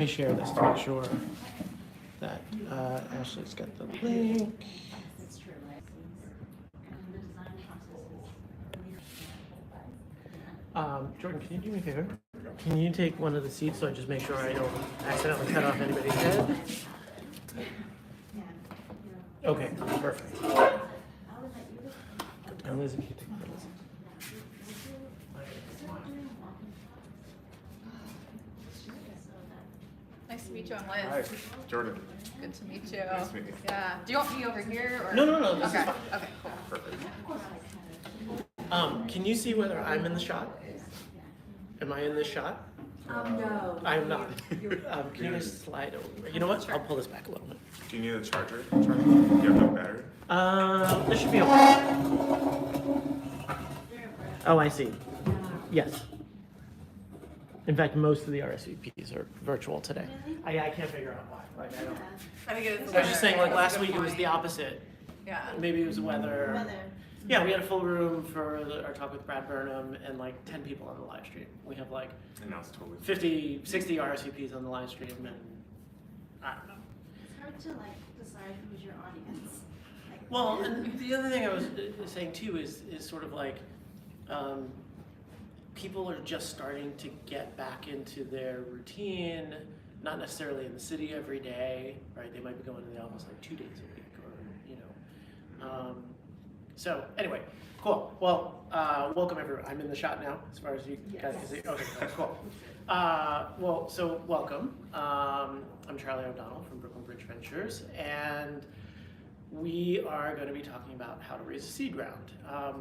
me share this to make sure that Ashley's got the link. Jordan, can you do me a favor? Can you take one of the seats so I just make sure I don't accidentally cut off anybody's head? Okay, perfect. And Liz, if you take this. Nice to meet you, I'm Liz. Hi, Jordan. Good to meet you. Nice to meet you. Yeah. Do you want me over here? Or? No, this okay. is fine. Okay, cool. Perfect. Can you see whether I'm in the shot? Am I in this shot? No. I am not. Can you just slide over? You know what? I'll pull this back a little bit. Do you need a charger? Do you have no battery? This should be okay. Oh, I see. Yes. In fact, most of the RSVPs are virtual today. I can't figure out why. Like, I don't. I think it is. I was just saying, like last week it was the opposite. Yeah. Maybe it was weather. Yeah, we had a full room for our talk with Brad Burnham and like 10 people on the live stream. We have like And now it's totally 50, 60 RSVPs on the live stream, and I don't know. It's hard to decide who's your audience. Well, and the other thing I was saying too is sort of like people are just starting to get back into their routine, not necessarily in the city every day, right? They might be going to the office like 2 days a week, or So anyway, cool. Well, welcome everyone. I'm in the shot now, as far as you guys can see. Okay, cool. So welcome. I'm Charlie O'Donnell from Brooklyn Bridge Ventures, and we are going to be talking about how to raise a seed round.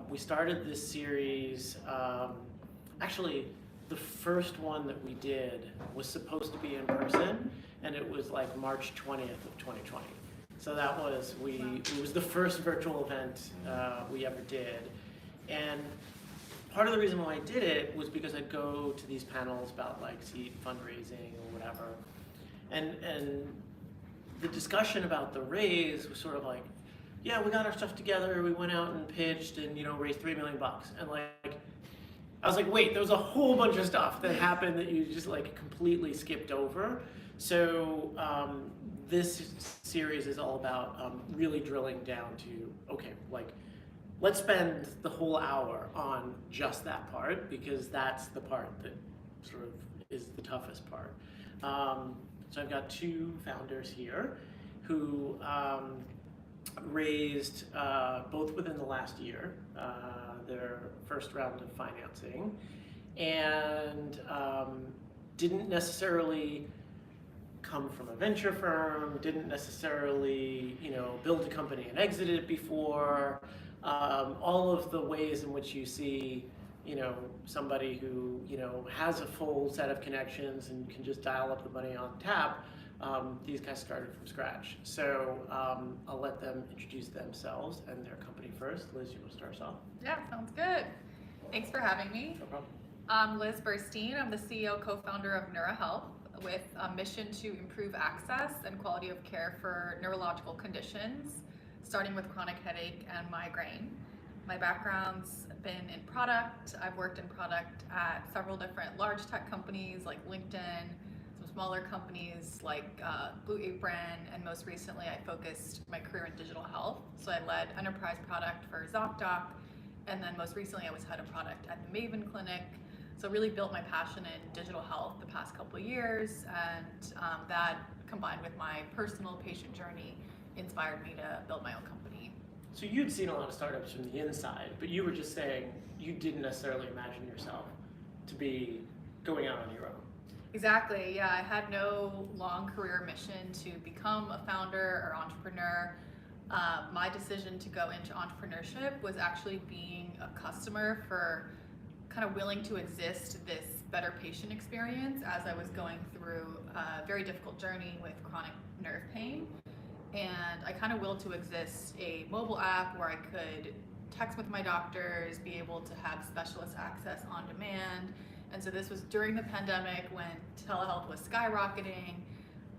We started this series, actually the first one that we did was supposed to be in person, and it was like March 20th of 2020. So that was, it was the first virtual event we ever did. And part of the reason why I did it was because I'd go to these panels about like seed fundraising or whatever. And the discussion about the raise was sort of like, yeah, we got our stuff together, we went out and pitched and, raised $3 million. And like, I was like, wait, there was a whole bunch of stuff that happened that you just like completely skipped over. So this series is all about really drilling down to, okay, like, let's spend the whole hour on just that part, because that's the part that sort of is the toughest part. So I've got two founders here who raised, both within the last year, their first round of financing, and didn't necessarily come from a venture firm, didn't necessarily, build a company and exit it before. All of the ways in which you see, somebody who, has a full set of connections and can just dial up the money on tap, these guys started from scratch. So I'll let them introduce themselves and their company first. Liz, you want to start us off? Yeah, sounds good. Thanks for having me. No problem. I'm Liz Burstein. I'm the CEO, co-founder of Neura Health, with a mission to improve access and quality of care for neurological conditions, starting with chronic headache and migraine. My background's been in product. I've worked in product at several different large tech companies like LinkedIn, some smaller companies like Blue Apron, and most recently I focused my career in digital health. So I led enterprise product for ZocDoc, and then most recently I was head of product at the Maven Clinic. So really built my passion in digital health the past couple of years, and that combined with my personal patient journey inspired me to build my own company. So you'd seen a lot of startups from the inside, but you were just saying you didn't necessarily imagine yourself to be going out on your own. Exactly, yeah, I had no long career mission to become a founder or entrepreneur. My decision to go into entrepreneurship was actually being a customer for kind of willing to exist this better patient experience as I was going through a very difficult journey with chronic nerve pain. And I kind of willed to exist a mobile app where I could text with my doctors, be able to have specialist access on demand. And so this was during the pandemic when telehealth was skyrocketing.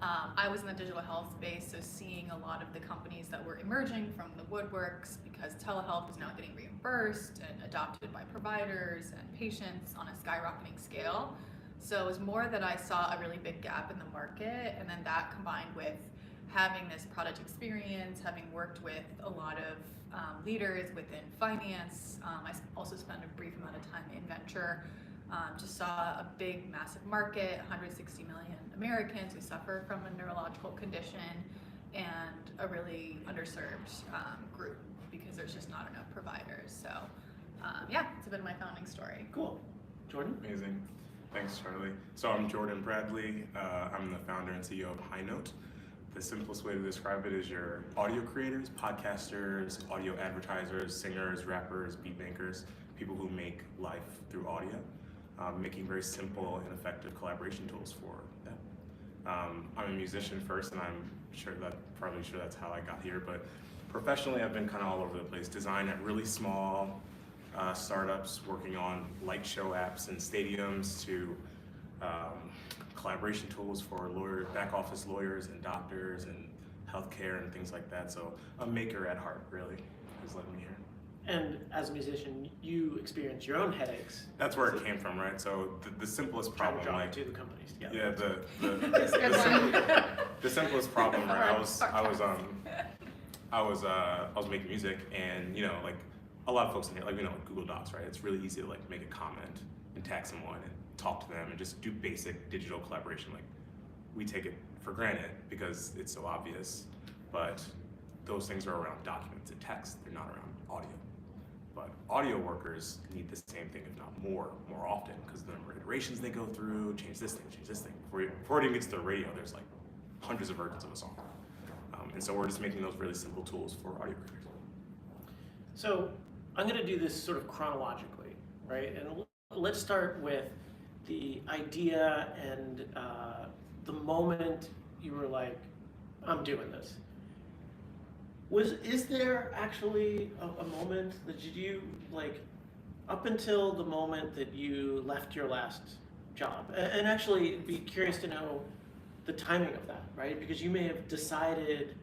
I was in the digital health space, so seeing a lot of the companies that were emerging from the woodworks because telehealth was now getting reimbursed and adopted by providers and patients on a skyrocketing scale. So it was more that I saw a really big gap in the market, and then that combined with having this product experience, having worked with a lot of leaders within finance. I also spent a brief amount of time in venture. Just saw a big, massive market, 160 million Americans who suffer from a neurological condition, and a really underserved group because there's just not enough providers. So yeah, it's a bit of my founding story. Cool. Jordan? Amazing. Thanks, Charlie. So I'm Jordan Bradley. I'm the founder and CEO of Highnote. The simplest way to describe it is your audio creators, podcasters, audio advertisers, singers, rappers, beat makers, people who make life through audio, making very simple and effective collaboration tools for them. I'm a musician first, and I'm probably sure that's how I got here, but professionally I've been kind of all over the place. Design at really small startups working on light show apps in stadiums to collaboration tools for back office lawyers and doctors and healthcare and things like that. So a maker at heart, really, has led me here. And as a musician, you experience your own headaches. That's where it came from, right? So the simplest Trying to problem, draw like, two companies together. yeah, That's a good one. the simplest problem, right? I was Podcast. making music, and like a lot of folks in here, like Google Docs, right? It's really easy to like make a comment and tag someone and talk to them and just do basic digital collaboration. Like, we take it for granted because it's so obvious, but those things are around documents and text. They're not around audio. But audio workers need the same thing, if not more often, because the number of iterations they go through, change this thing. Before it even gets to the radio, there's like hundreds of versions of a song. And so we're just making those really simple tools for audio creators. So I'm going to do this sort of chronologically, right? And let's start with the idea and the moment you were like, I'm doing this. Is there actually a moment that you like, up until the moment that you left your last job? And actually be curious to know the timing of that, right? Because you may have decided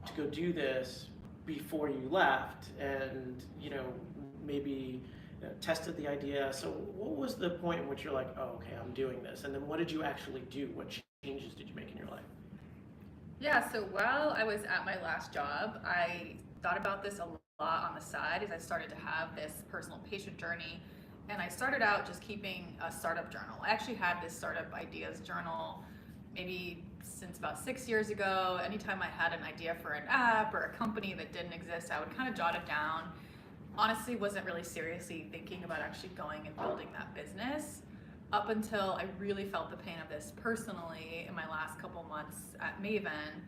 to go do this before you left, and maybe tested the idea. So what was the point in which you're like, oh, okay, I'm doing this? And then what did you actually do? What changes did you make in your life? Yeah, so while I was at my last job, I thought about this a lot on the side as I started to have this personal patient journey. And I started out just keeping a startup journal. I actually had this startup ideas journal maybe since about 6 years ago. Anytime I had an idea for an app or a company that didn't exist, I would kind of jot it down. Honestly, wasn't really seriously thinking about actually going and building that business up until I really felt the pain of this personally in my last couple months at Maven.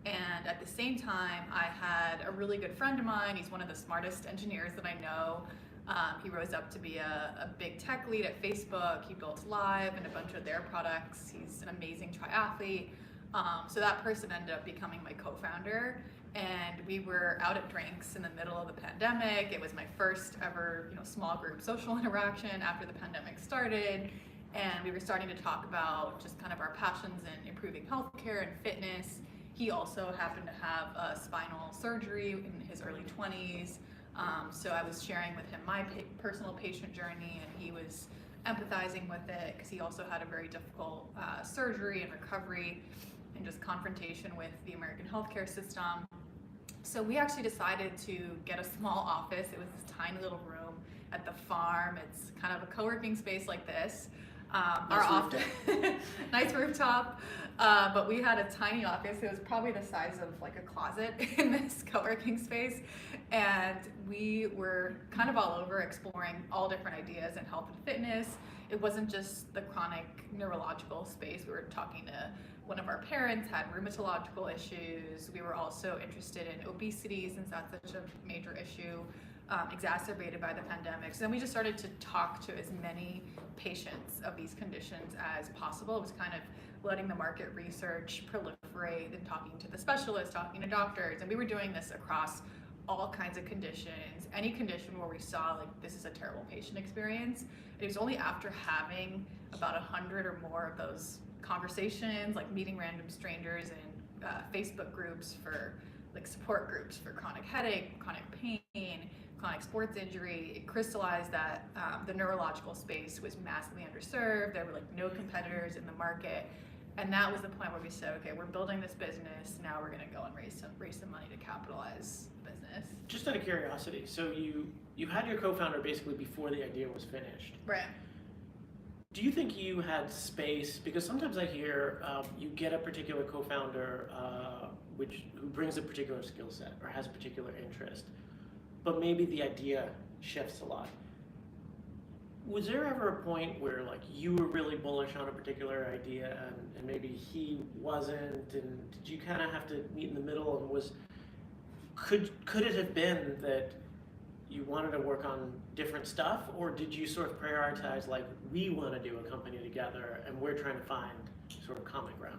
And at the same time, I had a really good friend of mine. He's one of the smartest engineers that I know. He rose up to be a big tech lead at Facebook. He built Live and a bunch of their products. He's an amazing triathlete. So that person ended up becoming my co-founder. And we were out at drinks in the middle of the pandemic. It was my first ever, small group social interaction after the pandemic started. And we were starting to talk about just kind of our passions in improving healthcare and fitness. He also happened to have a spinal surgery in his early 20s. So I was sharing with him my personal patient journey, and he was empathizing with it because he also had a very difficult surgery and recovery and just confrontation with the American healthcare system. So we actually decided to get a small office. It was this tiny little room at the farm. It's kind of a co-working space like this. Our office, nice rooftop, but we had a tiny office. It was probably the size of like a closet in this co-working space, and we were kind of all over exploring all different ideas in health and fitness. It wasn't just the chronic neurological space. We were talking to one of our parents had rheumatological issues. We were also interested in obesity, since that's such a major issue, exacerbated by the pandemic. So then we just started to talk to as many patients of these conditions as possible. It was kind of letting the market research proliferate and talking to the specialists, talking to doctors. And we were doing this across all kinds of conditions, any condition where we saw like this is a terrible patient experience. It was only after having about 100 or more of those conversations, like meeting random strangers in Facebook groups for like support groups for chronic headache, chronic pain, chronic sports injury. It crystallized that the neurological space was massively underserved. There were like no competitors in the market. And that was the point where we said, okay, we're building this business. Now we're going to go and raise some money to capitalize the business. Just out of curiosity, so you had your co-founder basically before the idea was finished. Right. Do you think you had space? Because sometimes I hear you get a particular co-founder who brings a particular skill set or has a particular interest, but maybe the idea shifts a lot. Was there ever a point where like you were really bullish on a particular idea and maybe he wasn't, and did you kind of have to meet in the middle, and could it have been that you wanted to work on different stuff, or did you sort of prioritize like we want to do a company together and we're trying to find sort of common ground?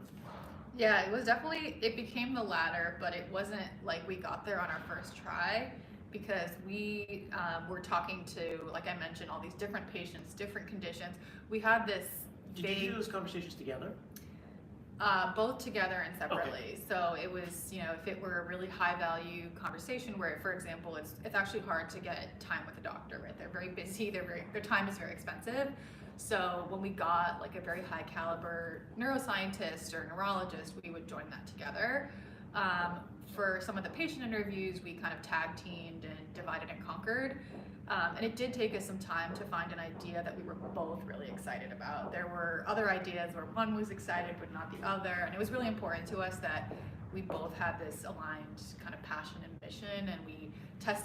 Yeah, it became the latter, but it wasn't like we got there on our first try, because we were talking to, like I mentioned, all these different patients, different conditions. We had this Did you do those conversations together? both together and separately. Okay. So it was, if it were a really high value conversation where, for example, it's actually hard to get time with a doctor, right? They're very busy, their time is very expensive. So when we got like a very high caliber neuroscientist or neurologist, we would join that together. For some of the patient interviews, we kind of tag teamed and divided and conquered. And it did take us some time to find an idea that we were both really excited about. There were other ideas where one was excited but not the other, and it was really important to us that we both had this aligned kind of passion and mission, and we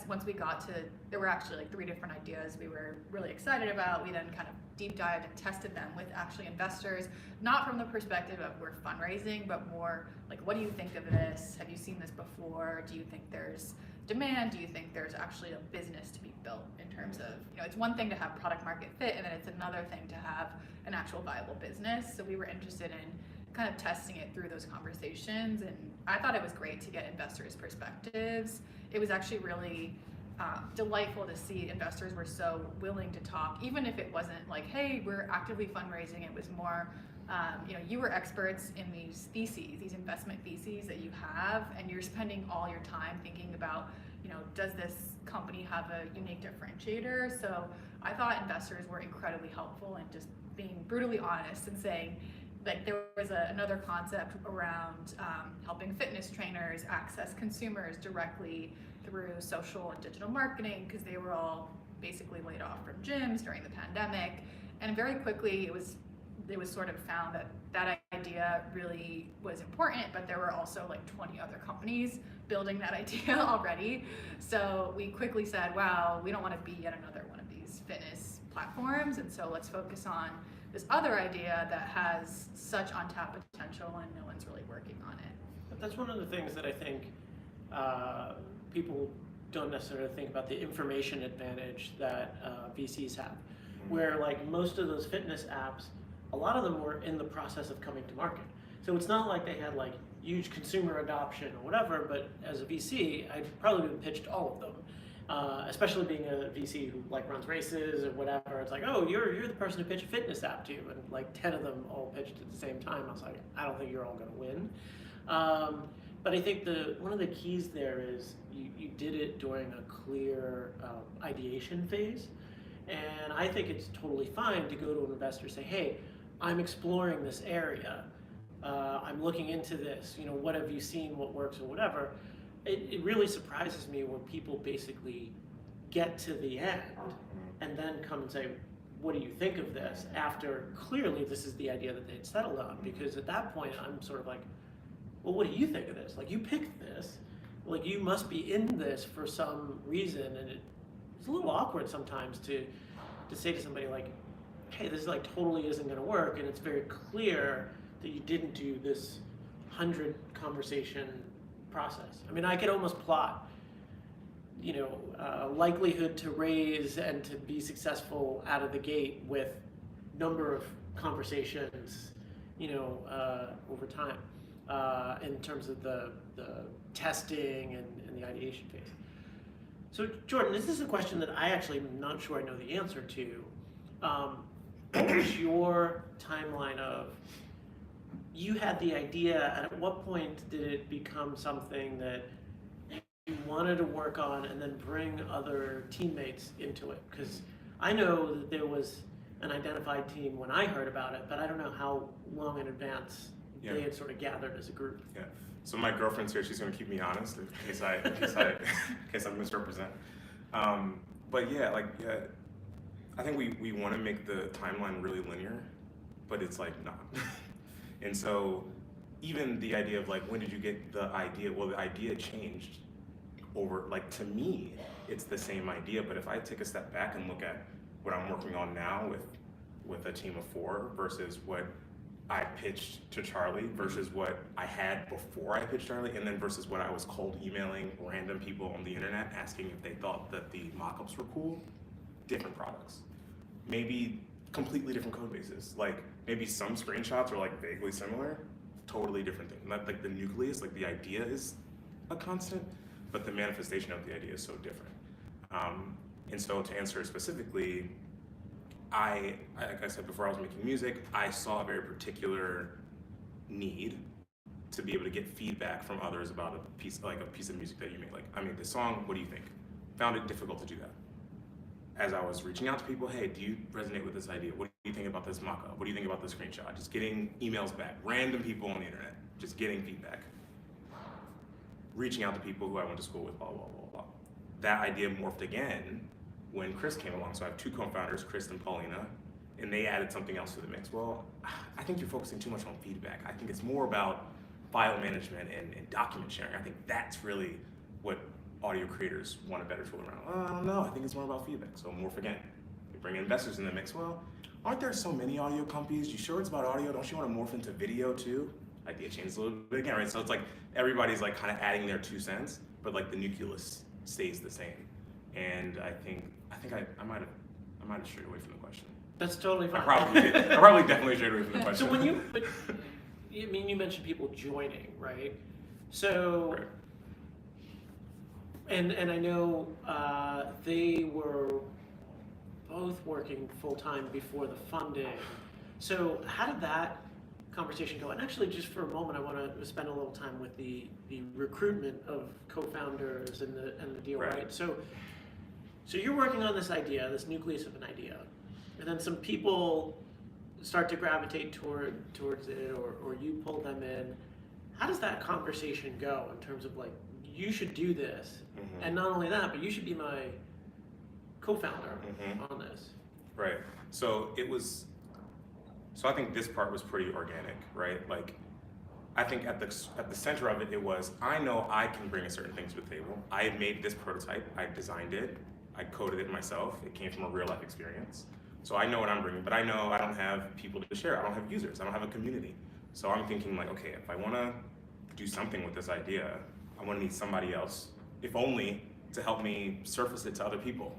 once we got to, there were actually like 3 different ideas we were really excited about. We then kind of deep dived and tested them with actually investors, not from the perspective of we're fundraising, but more like, what do you think of this? Have you seen this before? Do you think there's demand? Do you think there's actually a business to be built in terms of, it's one thing to have product market fit, and then it's another thing to have an actual viable business. So we were interested in kind of testing it through those conversations, and I thought it was great to get investors' perspectives. It was actually really delightful to see investors were so willing to talk, even if it wasn't like, hey, we're actively fundraising. It was more, you were experts in these theses, these investment theses that you have, and you're spending all your time thinking about, does this company have a unique differentiator? So I thought investors were incredibly helpful in just being brutally honest and saying, like, there was another concept around helping fitness trainers access consumers directly through social and digital marketing, because they were all basically laid off from gyms during the pandemic. And very quickly it was sort of found that that idea really was important, but there were also like 20 other companies building that idea already. So we quickly said, wow, we don't want to be yet another one of these fitness platforms, and so let's focus on this other idea that has such untapped potential and no one's really working on it. But that's one of the things that I think people don't necessarily think about, the information advantage that VCs have, where like most of those fitness apps, a lot of them were in the process of coming to market. So it's not like they had like huge consumer adoption or whatever, but as a VC, I'd probably been pitched all of them. Especially being a VC who like runs races or whatever. It's like, oh, you're the person to pitch a fitness app to, and like 10 of them all pitched at the same time. I was like, I don't think you're all gonna win. But I think one of the keys there is you did it during a clear ideation phase. And I think it's totally fine to go to an investor and say, hey, I'm exploring this area. I'm looking into this, what have you seen, what works or whatever. It really surprises me when people basically get to the end and then come and say, what do you think of this? After clearly this is the idea that they'd settled on, because at that point I'm sort of like, well, what do you think of this? Like, you picked this, like you must be in this for some reason, and it's a little awkward sometimes to say to somebody like, hey, this like totally isn't gonna work, and it's very clear that you didn't do this 100 conversation process. I mean, I could almost plot, likelihood to raise and to be successful out of the gate with number of conversations, over time, in terms of the testing and the ideation phase. So Jordan, this is a question that I actually am not sure I know the answer to. What was your timeline of, you had the idea, and at what point did it become something that wanted to work on and then bring other teammates into it? Because I know that there was an identified team when I heard about it, but I don't know how long in advance they had sort of gathered as a group. Yeah. So my girlfriend's here. She's going to keep me honest in case I misrepresent. But yeah, I think we want to make the timeline really linear, but it's like not. And so even the idea of when did you get the idea? Well, the idea changed over, to me, it's the same idea, but if I take a step back and look at what I'm working on now with a team of 4 versus what I pitched to Charlie versus what I had before I pitched Charlie, and then versus what I was cold emailing random people on the internet asking if they thought that the mock-ups were cool, different products. Maybe completely different code bases. Maybe some screenshots are vaguely similar, totally different thing. Not the nucleus, the idea is a constant, but the manifestation of the idea is so different. And so to answer specifically, like I said before, I was making music. I saw a very particular need to be able to get feedback from others about a piece of music that you made. I made this song, what do you think? Found it difficult to do that. As I was reaching out to people, hey, do you resonate with this idea? What do you think about this mock-up? What do you think about this screenshot? Just getting emails back, random people on the internet, just getting feedback. Reaching out to people who I went to school with, blah, blah, blah, blah. That idea morphed again when Chris came along. So I have 2 co-founders, Chris and Paulina, and they added something else to the mix. Well, I think you're focusing too much on feedback. I think it's more about file management and document sharing. I think that's really what audio creators want a better tool around. I don't know, I think it's more about feedback. So morph again. We bring investors in the mix. Well, aren't there so many audio companies? You sure it's about audio? Don't you want to morph into video too? Idea changes a little bit again, right? So it's everybody's kind of adding their 2 cents, but the nucleus stays the same. And I think I might have strayed away from the question. That's totally fine. I probably did. I probably definitely strayed away from the question. So you mentioned people joining, right? So, right. And I know they were both working full time before the funding. So how did that conversation go? And actually, just for a moment, I want to spend a little time with the recruitment of co-founders and the deal, right? So you're working on this idea, this nucleus of an idea, and then some people start to gravitate towards it, or you pull them in. How does that conversation go in terms of you should do this, and not only that, but you should be my co-founder on this? Right. So I think this part was pretty organic, right? I think at the center of it was, I know I can bring a certain thing to the table. I made this prototype, I designed it, I coded it myself. It came from a real life experience. So I know what I'm bringing, but I know I don't have people to share. I don't have users, I don't have a community. So I'm thinking okay, if I want to do something with this idea, I want to need somebody else, if only to help me surface it to other people.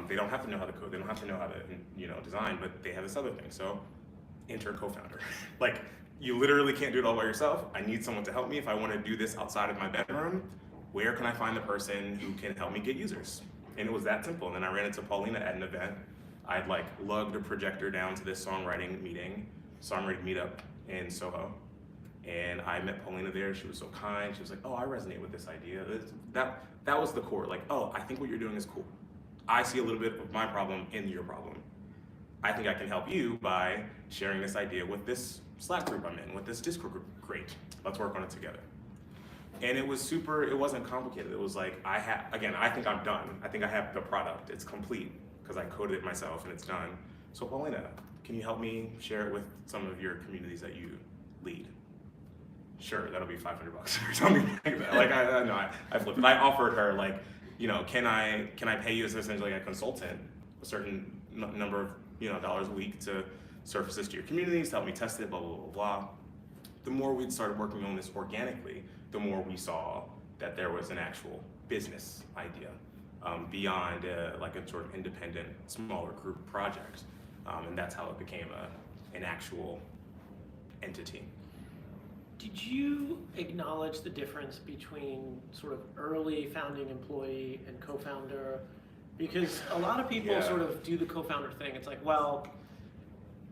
They don't have to know how to code, they don't have to know how to design, but they have this other thing. So enter a co-founder. You literally can't do it all by yourself. I need someone to help me. If I want to do this outside of my bedroom, where can I find the person who can help me get users? And it was that simple. And then I ran into Paulina at an event. I'd lugged a projector down to this songwriting meetup in Soho. And I met Paulina there. She was so kind. She was like, oh, I resonate with this idea. That was the core. Oh, I think what you're doing is cool. I see a little bit of my problem in your problem. I think I can help you by sharing this idea with this Slack group I'm in, with this Discord group. Great, let's work on it together. And it wasn't complicated. It was I think I'm done. I think I have the product. It's complete because I coded it myself and it's done. So Paulina, can you help me share it with some of your communities that you lead? Sure, that'll be $500 or something like that. I flipped it. I offered her can I pay you as essentially a consultant, a certain number of dollars a week to surface this to your communities, to help me test it, blah, blah, blah, blah. The more we started working on this organically, the more we saw that there was an actual business idea beyond a sort of independent, smaller group project. And that's how it became an actual entity. Did you acknowledge the difference between sort of early founding employee and co-founder? Because a lot of people sort of do the co-founder thing. It's well,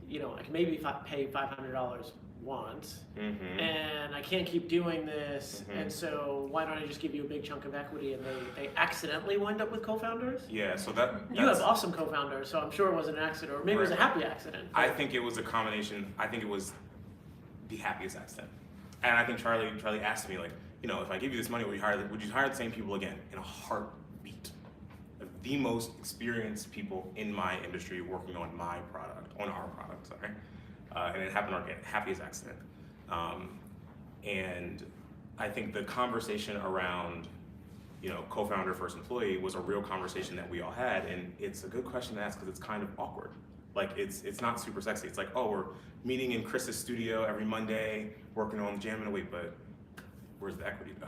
I can maybe pay $500 once, and I can't keep doing this, and so why don't I just give you a big chunk of equity? And they accidentally wind up with co-founders? Yeah, so You have awesome co-founders, so I'm sure it wasn't an accident, or maybe it was a happy accident. I think it was a combination. I think it was the happiest accident. And I think Charlie asked me, like, you know, if I give you this money, would you hire the same people again? In a heartbeat. The most experienced people in my industry working on our product, sorry. And it happened organic, happiest accident. And I think the conversation around, you know, co-founder first employee was a real conversation that we all had, and it's a good question to ask because it's kind of awkward. Like it's not super sexy. It's like, oh, we're meeting in Chris's studio every Monday, working on jamming away, but where's the equity though?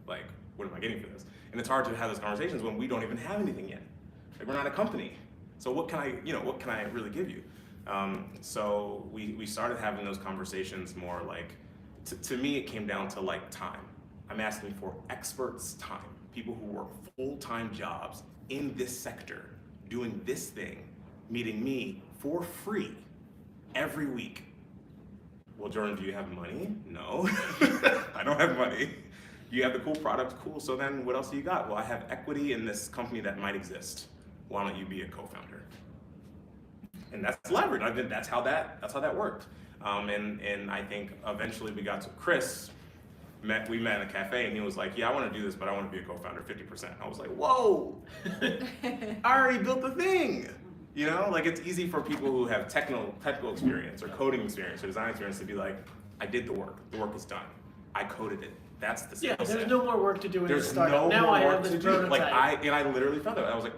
Like, what am I getting for this? And it's hard to have those conversations when we don't even have anything yet. Like, we're not a company. So what can I really give you? So we started having those conversations more like, to me, it came down to like time. I'm asking for experts' time, people who work full-time jobs in this sector, doing this thing, meeting me for free every week. Well, Jordan, do you have money? No, I don't have money. You have the cool product, cool. So then what else do you got? Well, I have equity in this company that might exist. Why don't you be a co-founder? And that's leverage. I think that's how that worked. And I think eventually we got to Chris. We met in a cafe, and he was like, "Yeah, I want to do this, but I want to be a co-founder, 50%." I was like, "Whoa! I already built the thing." You know, like it's easy for people who have technical experience or coding experience or design experience to be like, "I did the work. The work is done. I coded it. That's the skill set." There's no more work to do in this startup. No now more I have work this to do. prototype. Like I literally felt that. I was like,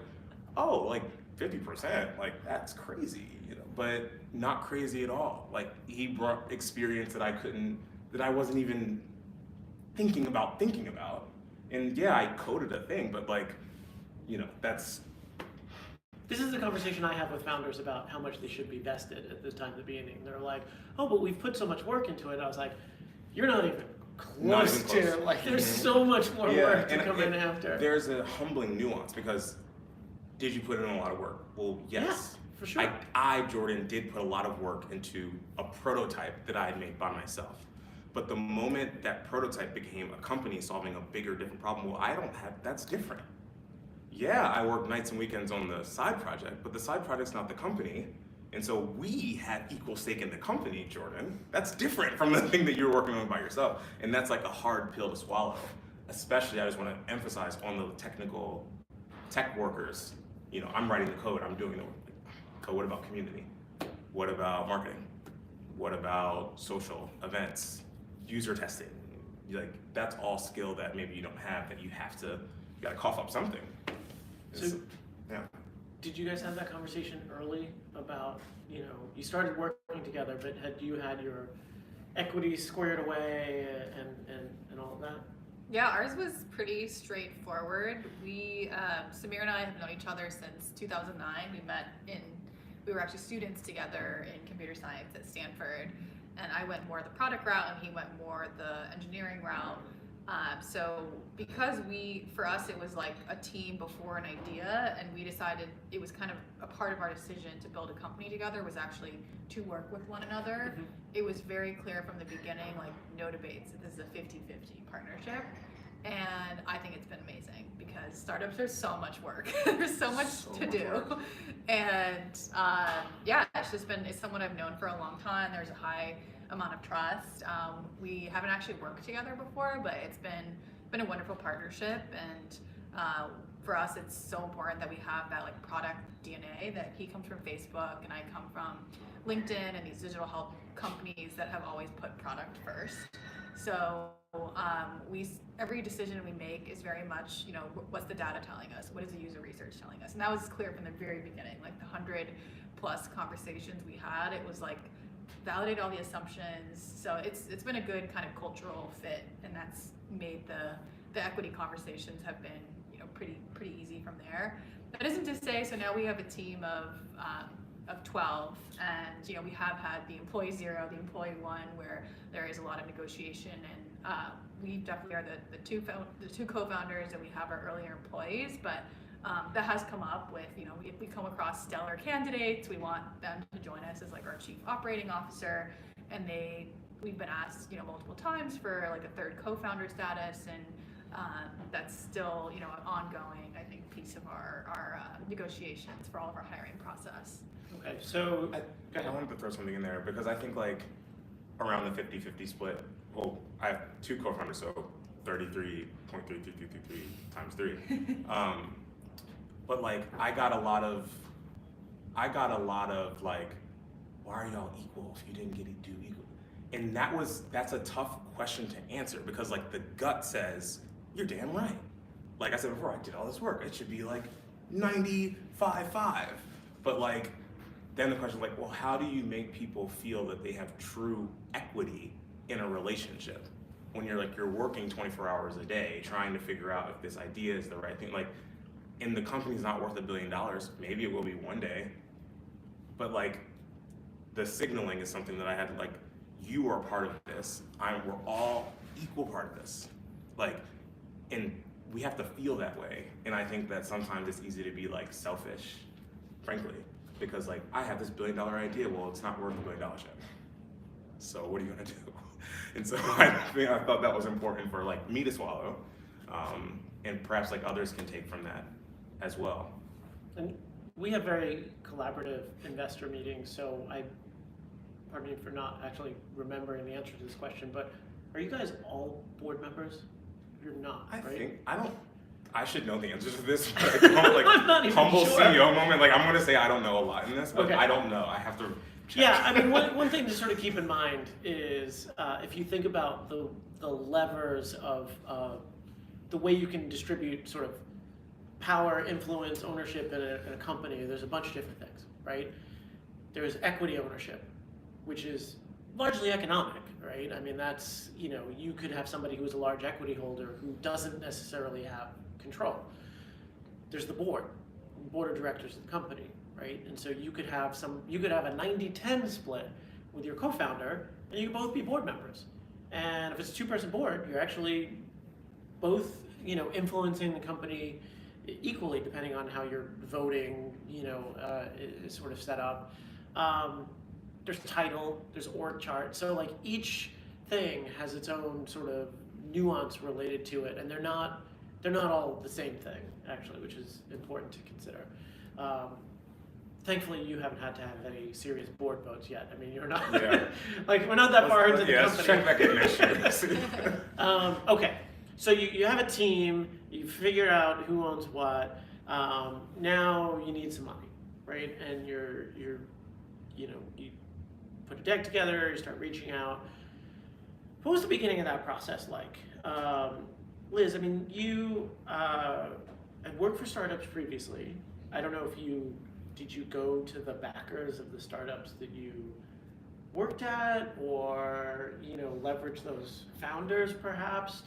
"Oh, like 50%. Like that's crazy." You know, but not crazy at all. Like he brought experience that I wasn't even thinking about. And yeah, I coded a thing, but like, you know, This is a conversation I have with founders about how much they should be vested at the time of the beginning. They're like, "Oh, but we've put so much work into it." I was like, "You're not even close to, like, there's so much more work to come in after." There's a humbling nuance because did you put in a lot of work? Well, yes. Yeah, for sure. I, Jordan, did put a lot of work into a prototype that I had made by myself. But the moment that prototype became a company solving a bigger, different problem, well, that's different. Yeah, I work nights and weekends on the side project, but the side project's not the company. And so we had equal stake in the company, Jordan. That's different from the thing that you're working on by yourself. And that's like a hard pill to swallow. Especially, I just want to emphasize on the technical tech workers. You know, I'm writing the code, I'm doing the work. But what about community? What about marketing? What about social events? User testing? Like, that's all skill that maybe you don't have, that you gotta cough up something. So, yeah. Did you guys have that conversation early about, you know, you started working together, but had you had your equity squared away and all of that? Yeah, ours was pretty straightforward. Samir and I have known each other since 2009. We were actually students together in computer science at Stanford, and I went more the product route and he went more the engineering route. So because for us, it was like a team before an idea, and we decided it was kind of a part of our decision to build a company together was actually to work with one another. Mm-hmm. It was very clear from the beginning, like no debates, that this is a 50-50 partnership. And I think it's been amazing because startups are so much work. There's so much to do. And yeah, it's someone I've known for a long time. There's a high amount of trust. We haven't actually worked together before, but it's been a wonderful partnership. And for us, it's so important that we have that like product DNA, that he comes from Facebook and I come from LinkedIn and these digital health companies that have always put product first. So every decision we make is very much, you know, what's the data telling us? What is the user research telling us? And that was clear from the very beginning, like the 100+ conversations we had, it was like validate all the assumptions. So it's been a good kind of cultural fit, and that's made the equity conversations have been, you know, pretty easy from there. That isn't to say, so now we have a team of 12, and you know, we have had the employee 0, the employee 1, where there is a lot of negotiation, and we definitely are the two co-founders, and we have our earlier employees, but that has come up with, you know, if we come across stellar candidates, we want them to join us as like our chief operating officer, and they we've been asked, multiple times for like a third co-founder status, and that's still, an ongoing, I think, piece of our negotiations for all of our hiring process. Okay, so I wanted to throw something in there because I think like around the 50-50 split, well, I have 2 co-founders, so 33.3333 times 3. But like I got a lot of like, why are y'all equal if you didn't get it do equal? And that's a tough question to answer because like the gut says, you're damn right. Like I said before, I did all this work. It should be like 95-5. But like, then the question is like, well, how do you make people feel that they have true equity in a relationship when you're working 24 hours a day trying to figure out if this idea is the right thing? Like, and the company's not worth $1 billion. Maybe it will be one day. But like, the signaling is something that I had to like, you are part of this. We're all equal part of this. Like, and we have to feel that way. And I think that sometimes it's easy to be like selfish, frankly, because like I have this $1 billion idea. Well, it's not worth $1 billion yet. So what are you gonna do? And so I thought that was important for like me to swallow, and perhaps like others can take from that as well. and we have very collaborative investor meetings, so pardon me for not actually remembering the answer to this question, but are you guys all board members? You're not, right? I should know the answer to this, but like I'm not even humble sure. CEO moment, like I'm gonna say I don't know a lot in this, but Okay. I don't know. I have to check. Yeah, I mean, one thing to sort of keep in mind is if you think about the levers of the way you can distribute sort of power, influence, ownership in a company, there's a bunch of different things, right? There's equity ownership, which is largely economic, right? I mean, that's, you could have somebody who is a large equity holder who doesn't necessarily have control. There's the board of directors of the company, right? And so you could have a 90-10 split with your co-founder, and you could both be board members. And if it's a 2-person board, you're actually both, influencing the company equally, depending on how your voting, is sort of set up. There's title, there's org chart. So like each thing has its own sort of nuance related to it, and they're not all the same thing, actually, which is important to consider. Thankfully, you haven't had to have any serious board votes yet. I mean, you're not, like, we're not that far into the company. Let's check back in next year. Okay, so you have a team, you figure out who owns what, now you need some money, right? And you put a deck together, you start reaching out. What was the beginning of that process like? Liz, I mean, you had worked for startups previously. I don't know if did you go to the backers of the startups that you worked at, or leverage those founders perhaps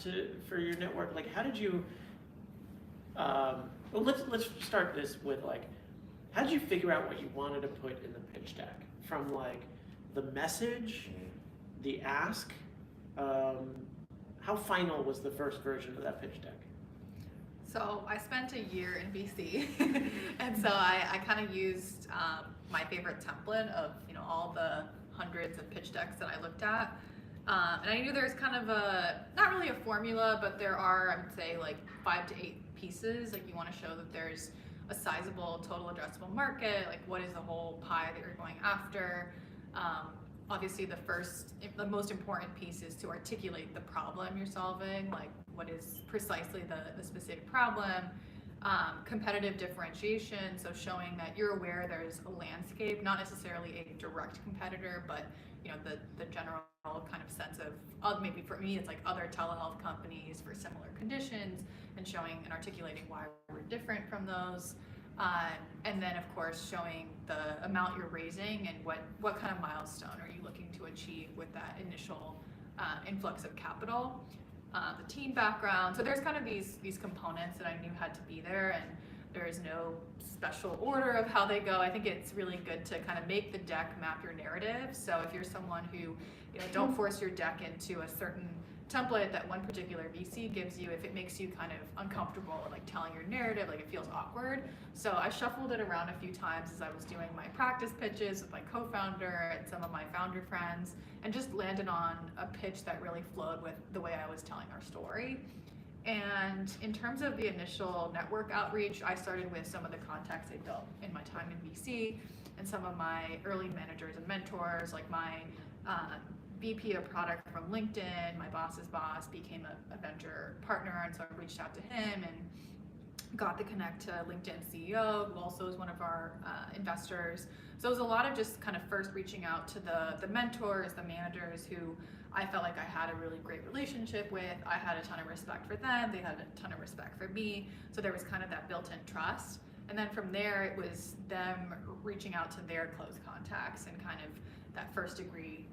for your network? Like, how did you? Well, let's start this with like, how did you figure out what you wanted to put in the pitch deck? From like the message, the ask. How final was the first version of that pitch deck? So I spent a year in BC, and so I kind of used my favorite template of all the hundreds of pitch decks that I looked at, and I knew there's kind of not really a formula, but there are, I would say, like 5 to 8 pieces. Like, you want to show that there's a sizable total addressable market, like what is the whole pie that you're going after. Obviously, the most important piece is to articulate the problem you're solving, like what is precisely the specific problem. Competitive differentiation, so showing that you're aware there's a landscape, not necessarily a direct competitor, but the general kind of sense of maybe for me it's like other telehealth companies for similar conditions, and showing and articulating why we're different from those. And then, of course, showing the amount you're raising and what kind of milestone are you looking to achieve with that initial influx of capital. The team background. So there's kind of these components that I knew had to be there, There is no special order of how they go. I think it's really good to kind of make the deck map your narrative. So if you're someone who, don't force your deck into a certain template that one particular VC gives you if it makes you kind of uncomfortable or like telling your narrative, like it feels awkward. So I shuffled it around a few times as I was doing my practice pitches with my co-founder and some of my founder friends, and just landed on a pitch that really flowed with the way I was telling our story. And in terms of the initial network outreach, I started with some of the contacts I built in my time in VC and some of my early managers and mentors, like my VP of product from LinkedIn, my boss's boss became a venture partner, and so I reached out to him and got the connect to LinkedIn CEO, who also is one of our investors. So it was a lot of just kind of first reaching out to the mentors, the managers who I felt like I had a really great relationship with. I had a ton of respect for them, they had a ton of respect for me, so there was kind of that built-in trust. And then from there, it was them reaching out to their close contacts and kind of that first degree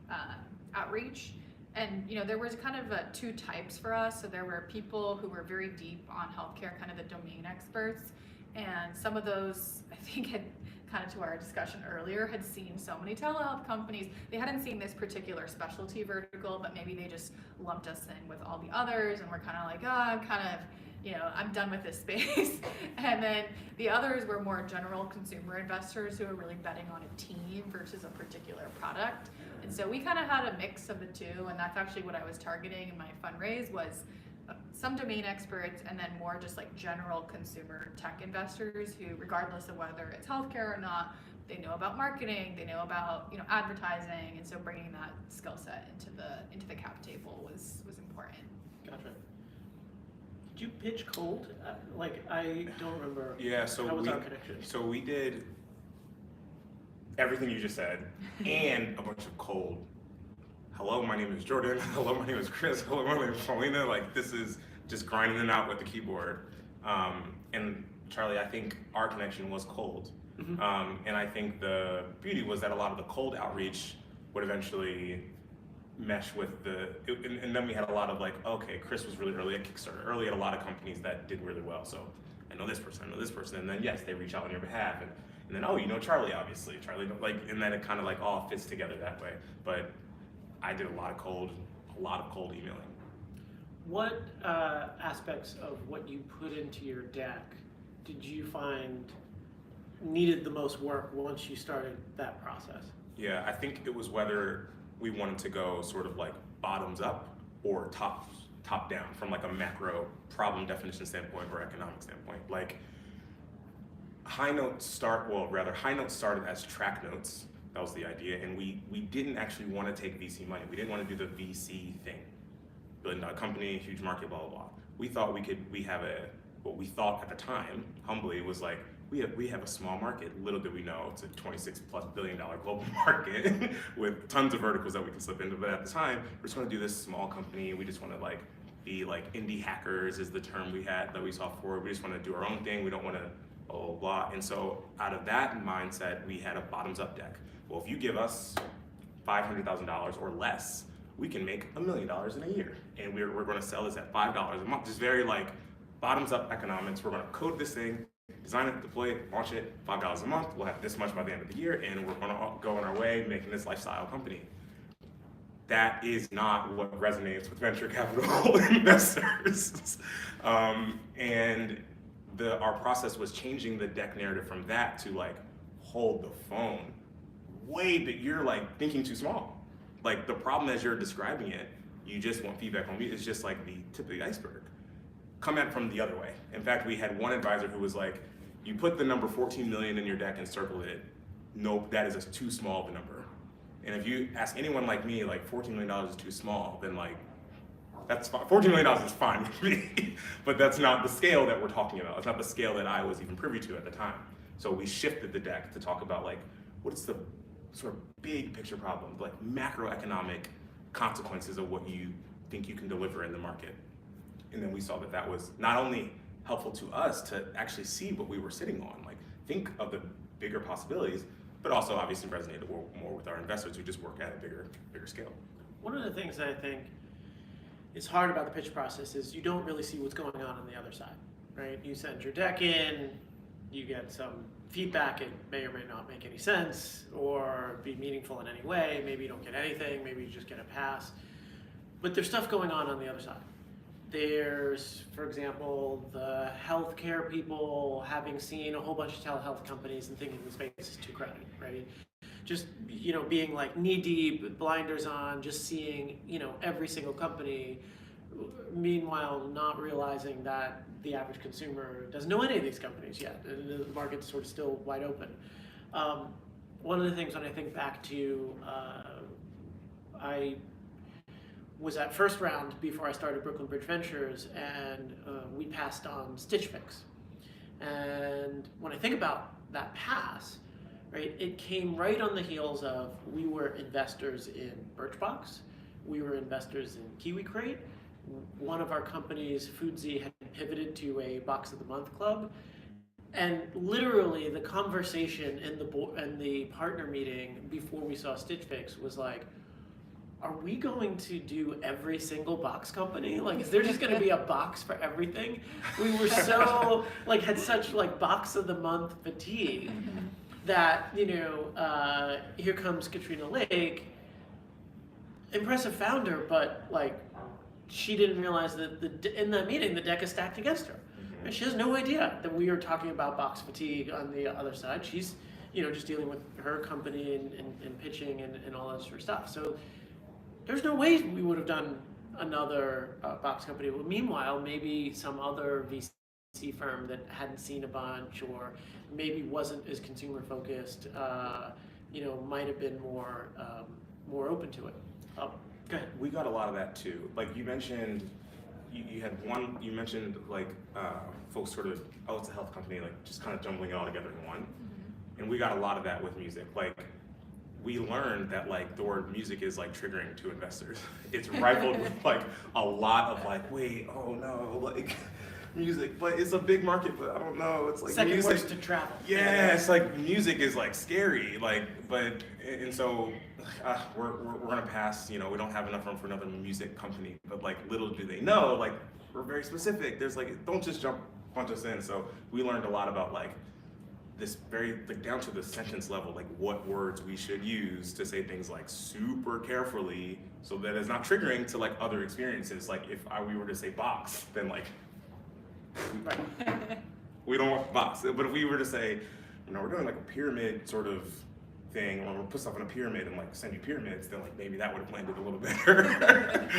outreach. And there was kind of two types for us. So there were people who were very deep on healthcare, kind of the domain experts, and some of those, I think, had kind of, to our discussion earlier, had seen so many telehealth companies. They hadn't seen this particular specialty vertical, but maybe they just lumped us in with all the others, and we're kind of like, I'm done with this space. And then the others were more general consumer investors who are really betting on a team versus a particular product. And so we kind of had a mix of the two, and that's actually what I was targeting in my fundraise, was some domain experts and then more just like general consumer tech investors who, regardless of whether it's healthcare or not, they know about marketing, they know about advertising, and so bringing that skill set into the cap table was important. Gotcha. Did you pitch cold? I don't remember. Yeah, so how was our connection? So we did everything you just said and a bunch of cold. Hello, my name is Jordan. Hello, my name is Chris. Hello, my name is Paulina. Like, this is just grinding it out with the keyboard. And Charlie, I think our connection was cold. Mm-hmm. And I think the beauty was that a lot of the cold outreach would eventually mesh with and then we had a lot of okay, Chris was really early at Kickstarter, early at a lot of companies that did really well. So I know this person, and then yes, they reach out on your behalf, and then Charlie, obviously, and then it kind of all fits together that way. But I did a lot of cold emailing. What aspects of what you put into your deck did you find needed the most work once you started that process? Yeah, I think it was whether we wanted to go sort of bottoms up or top down from a macro problem definition standpoint or economic standpoint. Highnote started as track notes. That was the idea, and we didn't actually want to take VC money. We didn't want to do the VC thing. $1 billion company, huge market, blah, blah, blah. We thought what we thought at the time, humbly, was we have a small market. Little did we know it's a $26+ billion global market with tons of verticals that we can slip into. But at the time, we just want to do this small company. We just want to be indie hackers is the term that we saw forward. We just want to do our own thing. We don't want to blah, blah, blah. And so out of that mindset, we had a bottoms up deck. Well, if you give us $500,000 or less, we can make $1 million in a year. And we're going to sell this at $5 a month. Just very bottoms up economics. We're going to code this thing, design it, deploy it, launch it, $5 a month. We'll have this much by the end of the year, and we're going to go on our way making this lifestyle company. That is not what resonates with venture capital investors. And our process was changing the deck narrative from that to hold the phone. That you're thinking too small. The problem as you're describing it, you just want feedback on me. It's just the tip of the iceberg. Come at it from the other way. In fact, we had one advisor who was you put the number 14 million in your deck and circled it. Nope, that is too small of a number. And if you ask anyone like me, $14 million is too small, then that's fine. $14 million is fine with me, but that's not the scale that we're talking about. It's not the scale that I was even privy to at the time. So we shifted the deck to talk about what is the sort of big picture problem, macroeconomic consequences of what you think you can deliver in the market. And then we saw that was not only helpful to us to actually see what we were sitting on, think of the bigger possibilities, but also obviously resonated more with our investors who just work at a bigger scale. One of the things that I think is hard about the pitch process is you don't really see what's going on the other side, right? You send your deck in, you get some feedback. It may or may not make any sense or be meaningful in any way. Maybe you don't get anything, maybe you just get a pass. But there's stuff going on the other side. There's, for example, the healthcare people having seen a whole bunch of telehealth companies and thinking the space is too crowded, right? Just, being like knee deep, blinders on, just seeing, every single company, meanwhile not realizing that the average consumer doesn't know any of these companies yet, and the market's sort of still wide open. One of the things when I think back to, I was at first round before I started Brooklyn Bridge Ventures, and we passed on Stitch Fix. And when I think about that pass, right, it came right on the heels of we were investors in Birchbox, we were investors in Kiwi Crate. One of our companies, Foodsy, had pivoted to a Box of the Month club, and literally the conversation in the partner meeting before we saw Stitch Fix was like, are we going to do every single box company? Like, is there just going to be a box for everything? We were so had such Box of the Month fatigue that here comes Katrina Lake, impressive founder, but she didn't realize that in that meeting the deck is stacked against her, and she has no idea that we are talking about box fatigue on the other side. She's just dealing with her company and pitching and all that sort of stuff. So there's no way we would have done another box company. Well, meanwhile, maybe some other VC firm that hadn't seen a bunch or maybe wasn't as consumer focused, might have been more open to it. Go ahead. We got a lot of that too. Like you mentioned, you had one. You mentioned folks sort of, oh, it's a health company, just kind of jumbling it all together in one. And we got a lot of that with music. We learned that the word music is triggering to investors. It's rivaled with a lot of wait, oh no, music, but it's a big market, but I don't know. It's second music, worst to travel. Yeah, it's music is scary, but and so we're gonna pass. We don't have enough room for another music company, but little do they know, we're very specific. There's don't just punch us in. So we learned a lot about this very down to the sentence level, what words we should use to say things super carefully so that it's not triggering to other experiences. If we were to say box, then we don't want box. But if we were to say, we're doing a pyramid sort of thing, or we'll put stuff in a pyramid and send you pyramids, then maybe that would have landed a little better.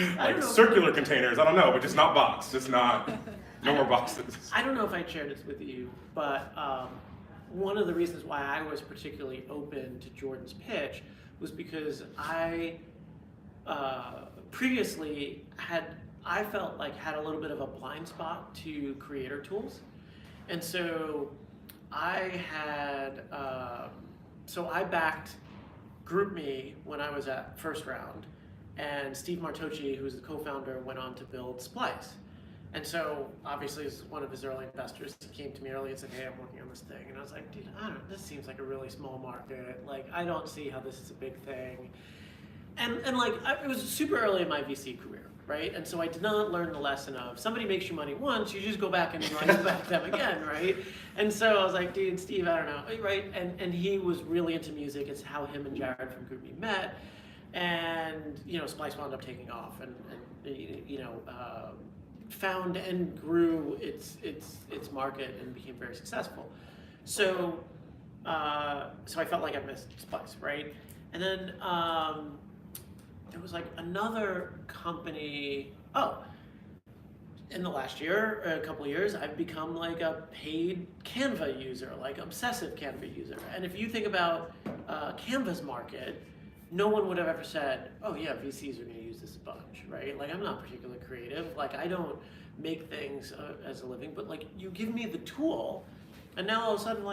Circular containers, I don't know, but just not box, just not, no more boxes. I don't know if I shared this with you, but one of the reasons why I was particularly open to Jordan's pitch was because I previously I felt had a little bit of a blind spot to creator tools. And so I had, I backed GroupMe when I was at first round, and Steve Martocci, who's the co-founder, went on to build Splice. And so, obviously, as one of his early investors, he came to me early and said, hey, I'm working on this thing. And I was like, dude, this seems like a really small market. I don't see how this is a big thing. And it was super early in my VC career, right? And so I did not learn the lesson of somebody makes you money once, you just go back and back them again, right? And so I was like, dude, Steve, I don't know, right? And he was really into music. It's how him and Jared from GroupMe met. And, Splice wound up taking off and found and grew its market and became very successful. So I felt like I missed Splice, right? And then there was another company. Oh, in the last year, a couple of years, I've become a paid Canva user, obsessive Canva user. And if you think about Canva's market, no one would have ever said, oh yeah, VCs are going to use this a bunch, right? I'm not particularly creative. I don't make things as a living, but you give me the tool, and now all of a sudden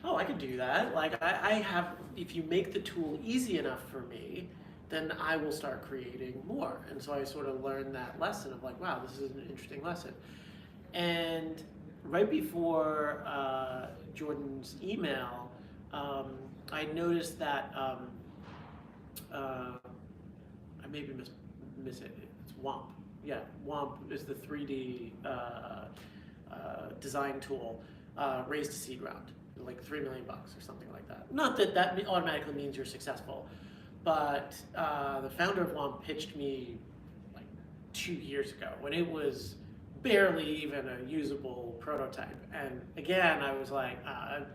oh, I could do that. I have, if you make the tool easy enough for me, then I will start creating more. And so I sort of learned that lesson of wow, this is an interesting lesson. And right before Jordan's email, I noticed that I maybe miss it. It's WOMP. Yeah, WOMP is the 3D design tool. raised a seed round, like $3 million or something like that. Not that that automatically means you're successful, but the founder of WOM pitched me like 2 years ago when it was barely even a usable prototype. And again, I was like, it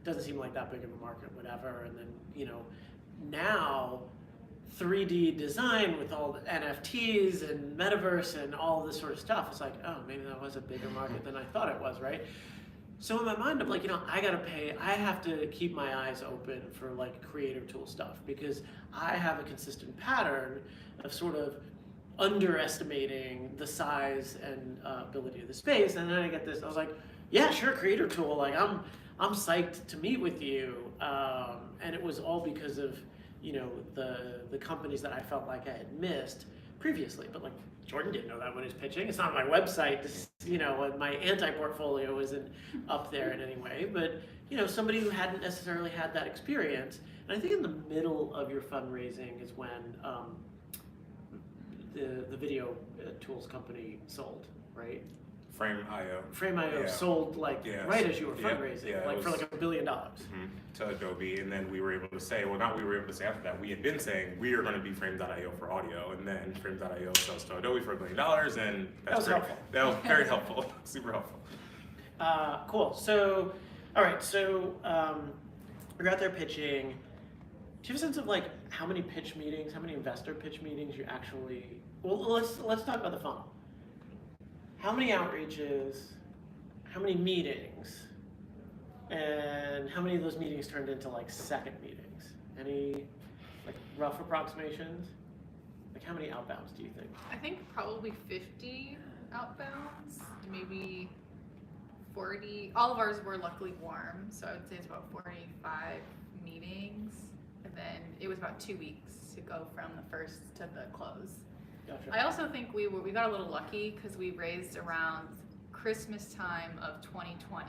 doesn't seem like that big of a market, whatever. And then, now 3D design with all the NFTs and metaverse and all this sort of stuff, it's like, oh, maybe that was a bigger market than I thought it was, right? So in my mind, I'm like, I have to keep my eyes open for like creator tool stuff, because I have a consistent pattern of sort of underestimating the size and ability of the space. And then I get this, I was like, yeah, sure, creator tool, like I'm psyched to meet with you. And it was all because of, the companies that I felt like I had missed previously. But like Jordan didn't know that when he was pitching. It's not on my website. My anti-portfolio isn't up there in any way. But somebody who hadn't necessarily had that experience. And I think in the middle of your fundraising is when the video tools company sold, right? Frame.io. Sold right as you were fundraising, for like $1 billion. To Adobe, and then we were able to say, after that, we had been saying we are going to be Frame.io for audio, and then Frame.io sells to Adobe for $1 billion, and that was helpful. That was very helpful, super helpful. Cool. So, all right. So you're out there pitching. Do you have a sense of like how many pitch meetings, how many investor pitch meetings you actually? Well, let's talk about the funnel. How many outreaches? How many meetings? And how many of those meetings turned into like second meetings? Any like rough approximations? Like how many outbounds do you think? I think probably 50 outbounds, maybe 40. All of ours were luckily warm, so I would say it's about 45 meetings. And then it was about 2 weeks to go from the first to the close. Gotcha. I also think we got a little lucky because we raised around Christmas time of 2020.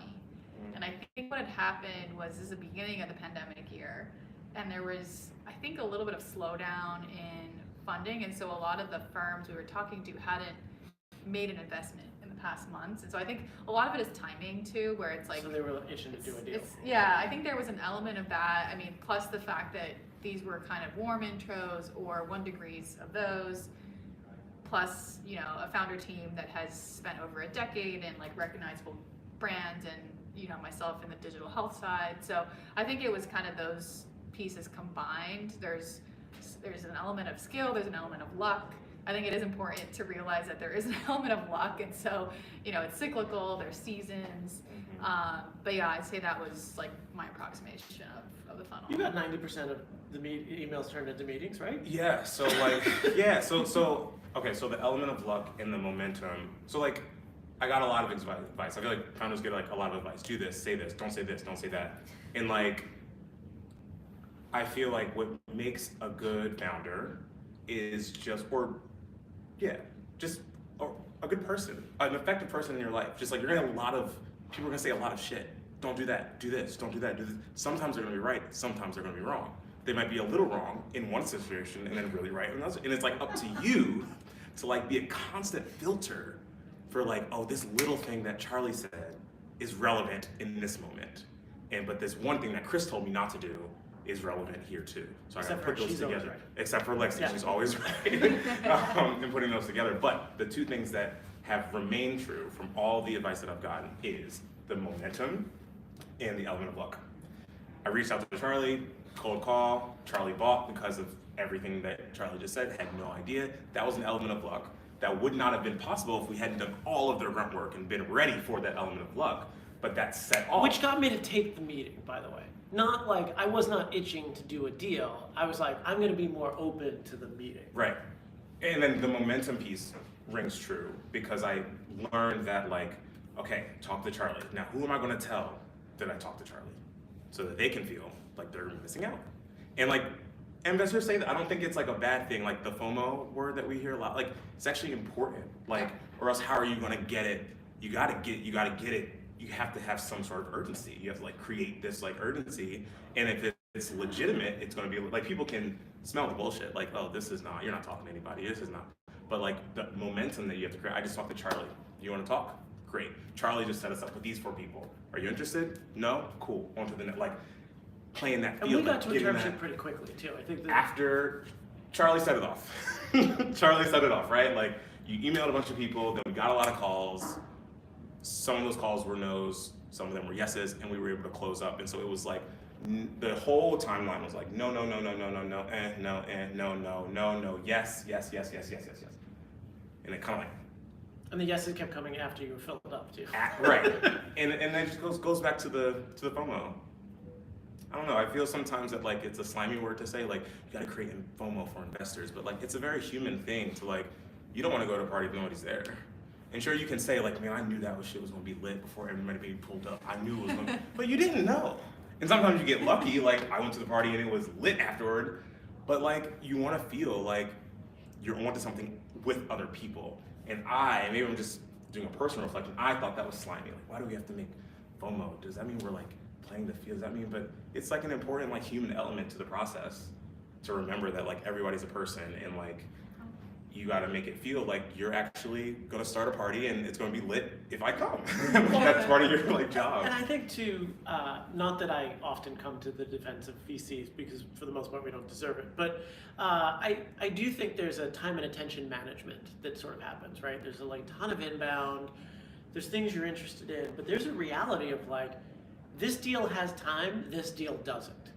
And I think what had happened was this is the beginning of the pandemic year, and there was, I think, a little bit of slowdown in funding, and so a lot of the firms we were talking to hadn't made an investment in the past months, and so I think a lot of it is timing too, where it's like, so they were itching to do a deal. Yeah, I think there was an element of that. I mean, plus the fact that these were kind of warm intros or 1 degrees of those, plus a founder team that has spent over a decade in like recognizable brands, and myself in the digital health side. So I think it was kind of those pieces combined. There's an element of skill, there's an element of luck. I think it is important to realize that there is an element of luck, and so it's cyclical, there's seasons. But yeah, I'd say that was like my approximation of the funnel. You got 90% of the emails turned into meetings, right? Yeah, so the element of luck and the momentum. So like, I got a lot of advice. I feel like founders get like a lot of advice. Do this, don't say this, don't say that. And like, I feel like what makes a good founder is just a good person, an effective person in your life. Just like you're gonna people are gonna say a lot of shit. Don't do that, do this, don't do that, do this. Sometimes they're gonna be right, sometimes they're gonna be wrong. They might be a little wrong in one situation and then really right in another. And it's like up to you to like be a constant filter for like, oh, this little thing that Charlie said is relevant in this moment. But this one thing that Chris told me not to do is relevant here too. So I gotta put those together. Right. Except for Lexi, she's always right in putting those together. But the two things that have remained true from all the advice that I've gotten is the momentum and the element of luck. I reached out to Charlie, cold call, Charlie bought because of everything that Charlie just said, had no idea. That was an element of luck. That would not have been possible if we hadn't done all of the grunt work and been ready for that element of luck. But that set off. Which got me to take the meeting, by the way. Not like, I was not itching to do a deal. I was like, I'm gonna be more open to the meeting. Right. And then the momentum piece rings true because I learned that like, okay, talk to Charlie. Now, who am I gonna tell that I talked to Charlie? So that they can feel like they're missing out. And like, investors say that I don't think it's like a bad thing, like the FOMO word that we hear a lot. Like, it's actually important. Like, or else how are you gonna get it? You gotta get it. You have to have some sort of urgency. You have to like create this like urgency. And if it's legitimate, it's gonna be like, people can smell the bullshit. Like, oh, you're not talking to anybody, this is not. But like the momentum that you have to create. I just talked to Charlie. You wanna talk? Great. Charlie just set us up with these 4 people. Are you interested? No? Cool. On to the next, like, playing that And field. we got to a getting term that- sheet pretty quickly too. I think that After Charlie set it off. Charlie set it off, right? Like, you emailed a bunch of people, then we got a lot of calls. Some of those calls were no's, some of them were yeses, and we were able to close up. And so it was like, the whole timeline was like, no, no, no, no, no, no, no, no, no, no, no, no, yes, yes, yes, yes, yes, yes, yes. And it kind of like, and the yeses kept coming after you were filled up too. right. And then it just goes back to the FOMO. I don't know, I feel sometimes that like it's a slimy word to say, like you gotta create FOMO for investors, but like it's a very human thing to like, you don't wanna go to a party if nobody's there. And sure, you can say like, man, I knew that shit was gonna be lit before everybody pulled up. I knew it was gonna be, but you didn't know. And sometimes you get lucky, like I went to the party and it was lit afterward, but like you wanna feel like you're onto something with other people. And maybe I'm just doing a personal reflection, I thought that was slimy. Like, why do we have to make FOMO? Does that mean we're like playing the field? Does that mean, but it's like an important like human element to the process to remember that like everybody's a person and like you got to make it feel like you're actually going to start a party and it's going to be lit if I come. That's part of your like job. And I think too, not that I often come to the defense of VCs because for the most part we don't deserve it, but I do think there's a time and attention management that sort of happens, right? There's a like ton of inbound, there's things you're interested in, but there's a reality of like, this deal has time, this deal doesn't.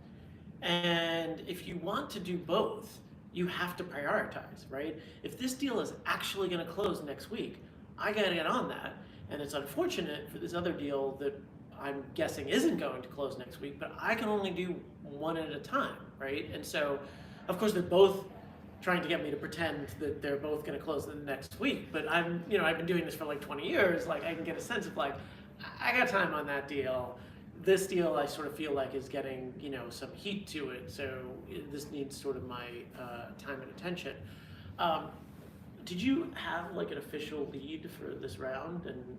And if you want to do both, you have to prioritize, right? If this deal is actually going to close next week, I got to get on that. And it's unfortunate for this other deal that I'm guessing isn't going to close next week, but I can only do one at a time, right? And so, of course, they're both trying to get me to pretend that they're both going to close the next week. But I've been doing this for like 20 years. Like I can get a sense of like, I got time on that deal. This deal I sort of feel like is getting, some heat to it, so this needs sort of my time and attention. Did you have like an official lead for this round? And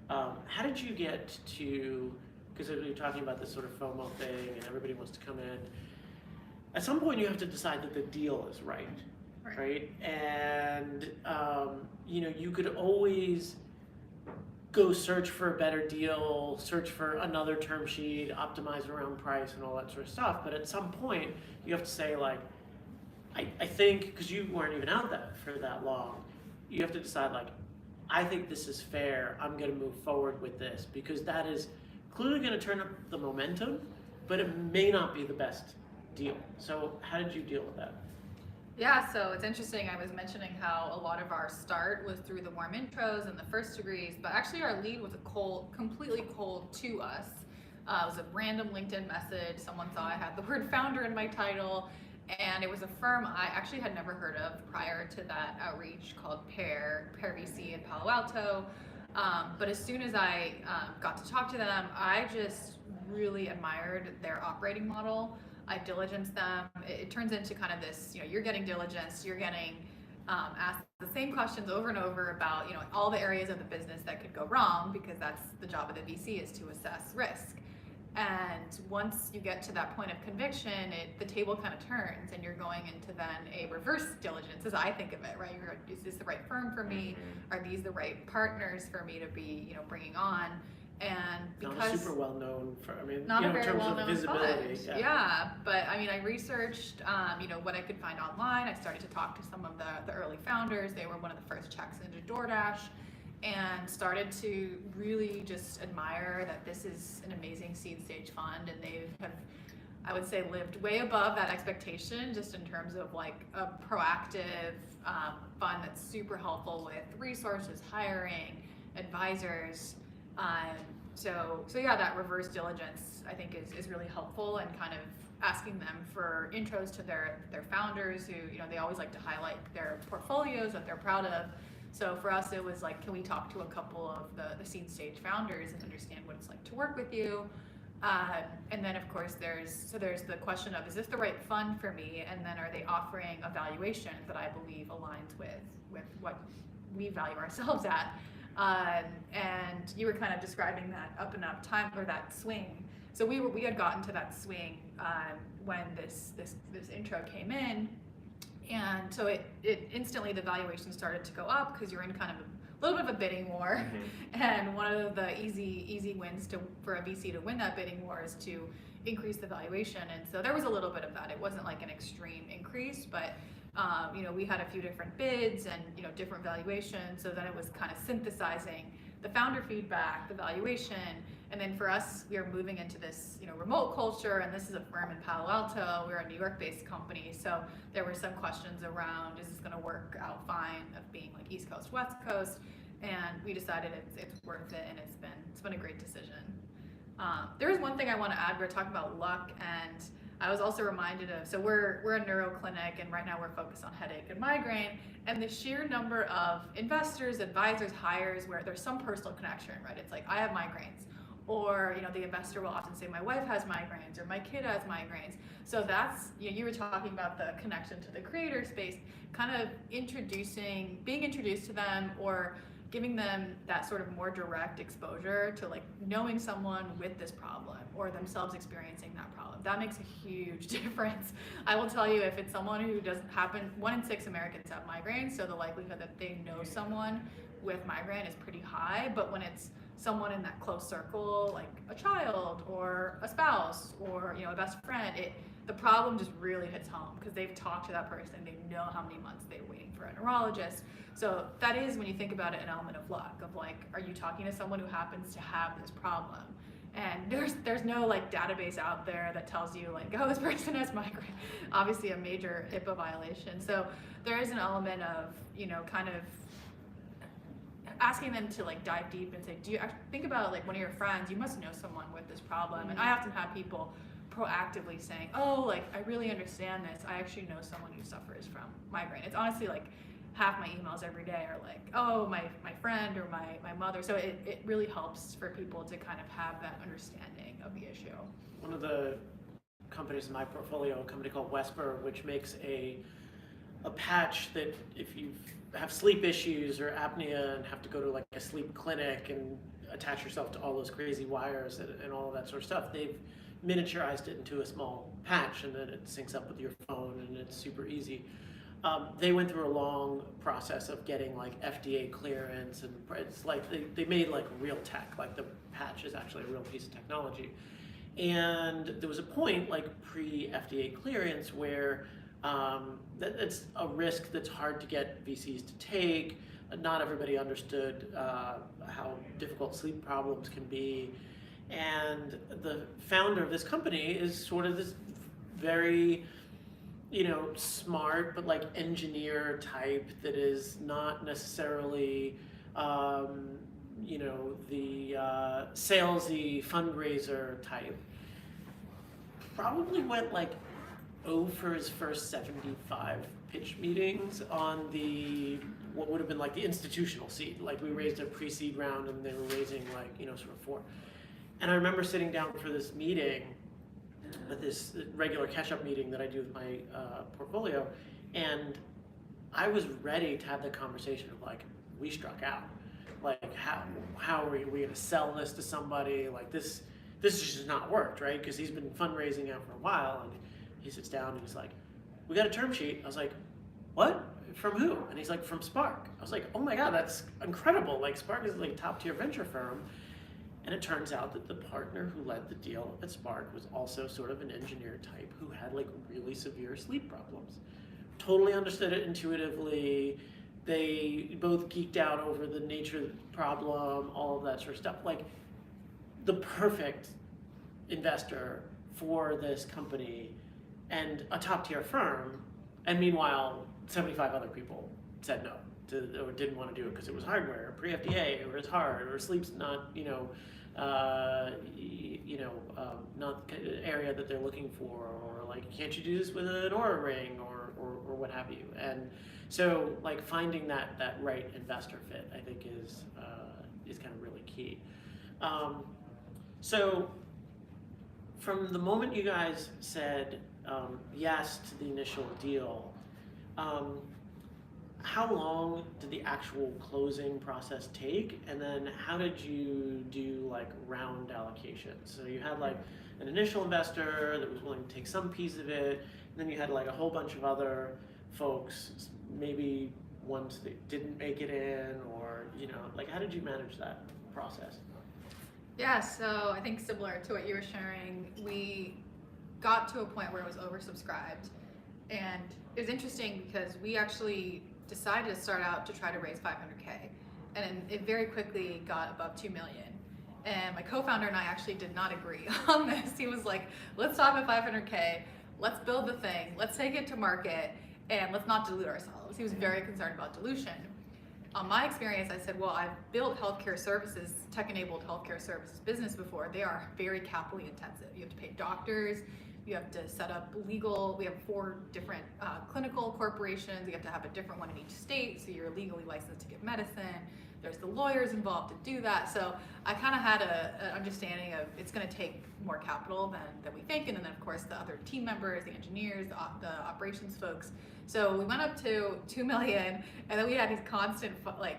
how did you get to, because we were talking about this sort of FOMO thing and everybody wants to come in, at some point you have to decide that the deal is right? And, you could always go search for a better deal, search for another term sheet, optimize around price and all that sort of stuff. But at some point, you have to say like, I think, because you weren't even out for that long, you have to decide like, I think this is fair, I'm gonna move forward with this, because that is clearly gonna turn up the momentum, but it may not be the best deal. So how did you deal with that? Yeah, so it's interesting. I was mentioning how a lot of our start was through the warm intros and the first degrees, but actually our lead was completely cold to us. It was a random LinkedIn message. Someone saw I had the word founder in my title, and it was a firm I actually had never heard of prior to that outreach called Pear VC in Palo Alto. But as soon as I got to talk to them, I just really admired their operating model. I diligence them. It turns into kind of this, you're getting diligence, you're getting asked the same questions over and over about, all the areas of the business that could go wrong, because that's the job of the VC, is to assess risk. And once you get to that point of conviction, the table kind of turns and you're going into then a reverse diligence, as I think of it, right? Is this the right firm for me? Are these the right partners for me to be, bringing on? And because not super well known for, not a in very terms well of known visibility. fund. Yeah, but I researched, what I could find online. I started to talk to some of the early founders. They were one of the first checks into DoorDash, and started to really just admire that this is an amazing seed stage fund, and they have, I would say, lived way above that expectation, just in terms of like a proactive fund that's super helpful with resources, hiring, advisors. So yeah, that reverse diligence I think is really helpful, and kind of asking them for intros to their founders who, they always like to highlight their portfolios that they're proud of. So for us, it was like, can we talk to a couple of the seed stage founders and understand what it's like to work with you? And then of course there's the question of, is this the right fund for me? And then are they offering a valuation that I believe aligns with what we value ourselves at? And you were kind of describing that up and up time, or that swing. So we had gotten to that swing when this intro came in, And so it instantly, the valuation started to go up because you're in kind of a little bit of a bidding war. And one of the easy wins for a VC to win that bidding war is to increase the valuation. And so there was a little bit of that. It wasn't like an extreme increase, but we had a few different bids and different valuations. So then it was kind of synthesizing the founder feedback, the valuation, and then for us, we are moving into this remote culture, and this is a firm in Palo Alto. We're a New York-based company, so there were some questions around, is this going to work out fine of being like East Coast, West Coast, and we decided it's worth it, and it's been a great decision. There is one thing I want to add. We're talking about luck, and I was also reminded of, so we're a neuro clinic, and right now we're focused on headache and migraine, and the sheer number of investors, advisors, hires where there's some personal connection, right? It's like, I have migraines, or the investor will often say, my wife has migraines, or my kid has migraines. So that's, you were talking about the connection to the creator space, kind of being introduced to them, or giving them that sort of more direct exposure to like knowing someone with this problem or themselves experiencing that problem. That makes a huge difference. I will tell you, if it's someone who doesn't happen, 1 in 6 Americans have migraines, so the likelihood that they know someone with migraine is pretty high. But when it's someone in that close circle, like a child or a spouse or a best friend, the problem just really hits home because they've talked to that person, they know how many months they're waiting for a neurologist. So that is, when you think about it, an element of luck of like, are you talking to someone who happens to have this problem? And there's no like database out there that tells you like, oh, this person has migraine. Obviously a major HIPAA violation. So there is an element of, kind of asking them to like dive deep and say, do you think about like one of your friends, you must know someone with this problem. And I often have people proactively saying, oh, like I really understand this. I actually know someone who suffers from migraine. It's honestly like half my emails every day are like, oh, my friend or my mother. So it really helps for people to kind of have that understanding of the issue. One of the companies in my portfolio, a company called Westberg, which makes a patch that if you have sleep issues or apnea and have to go to like a sleep clinic and attach yourself to all those crazy wires and all of that sort of stuff, they've miniaturized it into a small patch, and then it syncs up with your phone, and it's super easy. They went through a long process of getting like FDA clearance, and it's like they made like real tech, like the patch is actually a real piece of technology. And there was a point like pre-FDA clearance where it's a risk that's hard to get VCs to take. Not everybody understood how difficult sleep problems can be. And the founder of this company is sort of this very, smart, but like engineer type that is not necessarily, the salesy fundraiser type. Probably went like for his first 75 pitch meetings on what would have been like the institutional seed. Like we raised a pre-seed round and they were raising like, sort of 4. And I remember sitting down for this meeting, at this regular catch-up meeting that I do with my portfolio, and I was ready to have the conversation of like, we struck out. Like, how are we going to sell this to somebody? Like this has just not worked, right? Because he's been fundraising out for a while, and he sits down and he's like, we got a term sheet. I was like, what? From who? And he's like, from Spark. I was like, oh my God, that's incredible. Like Spark is like top-tier venture firm. And it turns out that the partner who led the deal at Spark was also sort of an engineer type who had like really severe sleep problems. Totally understood it intuitively. They both geeked out over the nature of the problem, all of that sort of stuff. Like the perfect investor for this company and a top tier firm. And meanwhile, 75 other people said no or didn't want to do it because it was hardware, pre-FDA, or it's hard, or sleep's not, not the area that they're looking for, or like, can't you do this with an Oura ring, or what have you. And so like finding that right investor fit, I think is kind of really key. So from the moment you guys said yes to the initial deal, how long did the actual closing process take? And then how did you do like round allocations? So you had like an initial investor that was willing to take some piece of it, and then you had like a whole bunch of other folks, maybe ones that didn't make it in, or like how did you manage that process? Yeah, so I think similar to what you were sharing, we got to a point where it was oversubscribed, and it was interesting because we actually decided to start out to try to raise 500K, and it very quickly got above 2 million. And my co-founder and I actually did not agree on this. He was like, let's stop at 500K, let's build the thing, let's take it to market, and let's not dilute ourselves. He was very concerned about dilution. On my experience, I said, well, I've built healthcare services, tech-enabled healthcare services business before. They are very capitally intensive. You have to pay doctors, you have to set up legal, we have 4 different clinical corporations, you have to have a different one in each state, so you're legally licensed to give medicine. There's the lawyers involved to do that. So I kind of had an understanding of it's going to take more capital than we think. And then of course the other team members, the engineers, the operations folks. So we went up to 2 million, and then we had these constant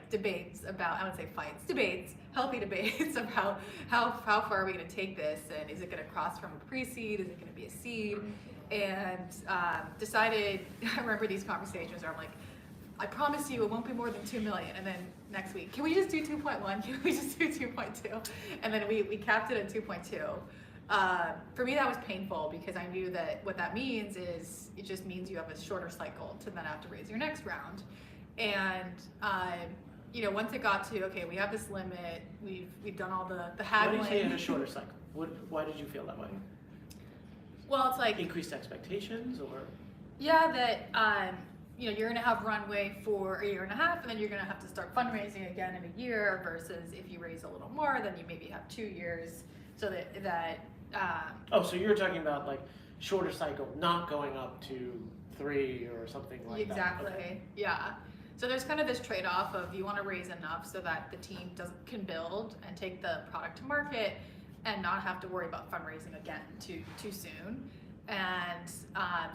debates about, I would say fights, debates, healthy debates about how far are we going to take this, and is it going to cross from a pre-seed, is it going to be a seed, and decided, I remember these conversations where I'm like, I promise you it won't be more than 2 million. And then next week, can we just do 2.1? Can we just do 2.2? And then we capped it at 2.2. For me, that was painful because I knew that what that means is it just means you have a shorter cycle to then have to raise your next round. And once it got to, okay, we have this limit, we've done all the haggling. Why do you say in a shorter cycle? Why did you feel that way? Well, it's like increased expectations, or? Yeah, that you're gonna have runway for a year and a half, and then you're gonna have to start fundraising again in a year, versus if you raise a little more, then you maybe have 2 years. So that so you're talking about like shorter cycle, not going up to 3 or something like exactly. that. Okay. Yeah. So there's kind of this trade-off of you want to raise enough so that the team can build and take the product to market and not have to worry about fundraising again too soon. And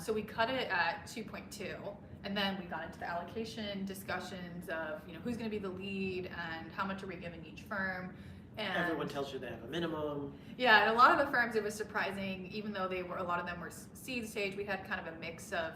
so we cut it at 2.2, and then we got into the allocation discussions of who's going to be the lead and how much are we giving each firm. And everyone tells you they have a minimum. Yeah, and a lot of the firms, it was surprising, even though a lot of them were seed stage, we had kind of a mix of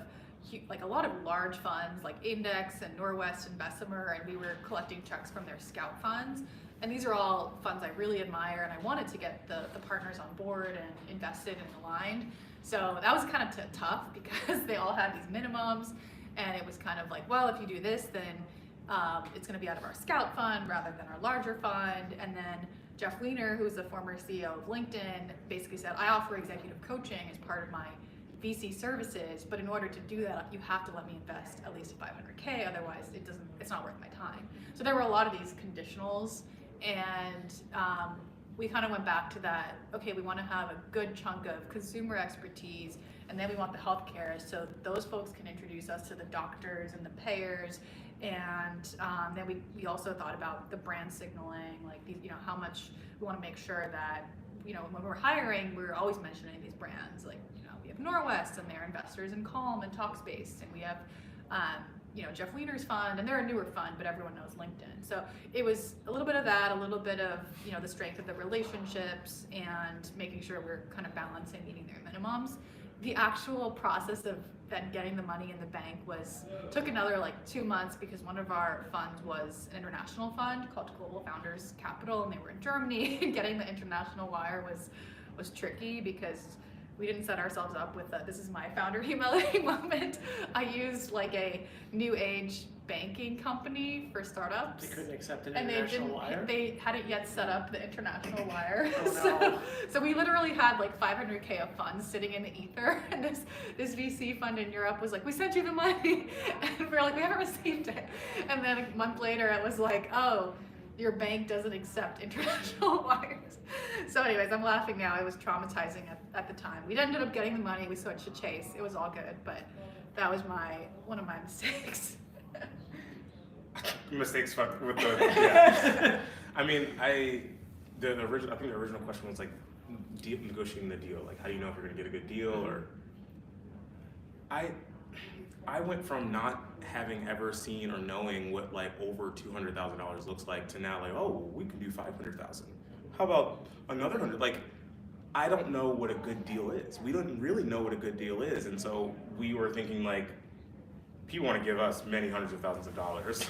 like a lot of large funds like Index and Norwest and Bessemer, and we were collecting checks from their scout funds. And these are all funds I really admire, and I wanted to get the partners on board and invested and aligned. So that was kind of tough because they all had these minimums, and it was kind of like, well, if you do this, then it's going to be out of our scout fund rather than our larger fund. And then Jeff Weiner, who's the former CEO of LinkedIn, basically said, I offer executive coaching as part of my VC services, but in order to do that, you have to let me invest at least 500K, otherwise it's not worth my time. So there were a lot of these conditionals, and we kind of went back to that, okay, we want to have a good chunk of consumer expertise, and then we want the healthcare, so those folks can introduce us to the doctors and the payers. And then we also thought about the brand signaling, like these, how much we want to make sure that, when we're hiring, we're always mentioning these brands. Like, we have Norwest, and they're investors in Calm and Talkspace, and we have, Jeff Weiner's fund, and they're a newer fund, but everyone knows LinkedIn. So it was a little bit of that, a little bit of, the strength of the relationships, and making sure we're kind of balancing meeting their minimums. The actual process of then getting the money in the bank took another 2 months, because one of our funds was an international fund called Global Founders Capital, and they were in Germany. And getting the international wire was tricky because we didn't set ourselves up with this is my founder humility moment. I used a new age banking company for startups. They couldn't accept an And international wire? they hadn't yet set up the international wire. Oh, no. So we literally had 500K of funds sitting in the ether, and this VC fund in Europe was like, we sent you the money, and we're like, we haven't received it. And then a month later it was like, oh, your bank doesn't accept international wires. So anyways, I'm laughing now. It was traumatizing at the time. We ended up getting the money, we switched to Chase. It was all good, but that was one of my mistakes. Mistakes with the yeah. I mean, I think the original question was negotiating the deal. How do you know if you're gonna get a good deal? Or I went from not having ever seen or knowing what over $200,000 looks like to now oh, we can do 500,000. How about another 100? I don't know what a good deal is. We don't really know what a good deal is, and so we were thinking people want to give us many hundreds of thousands of dollars.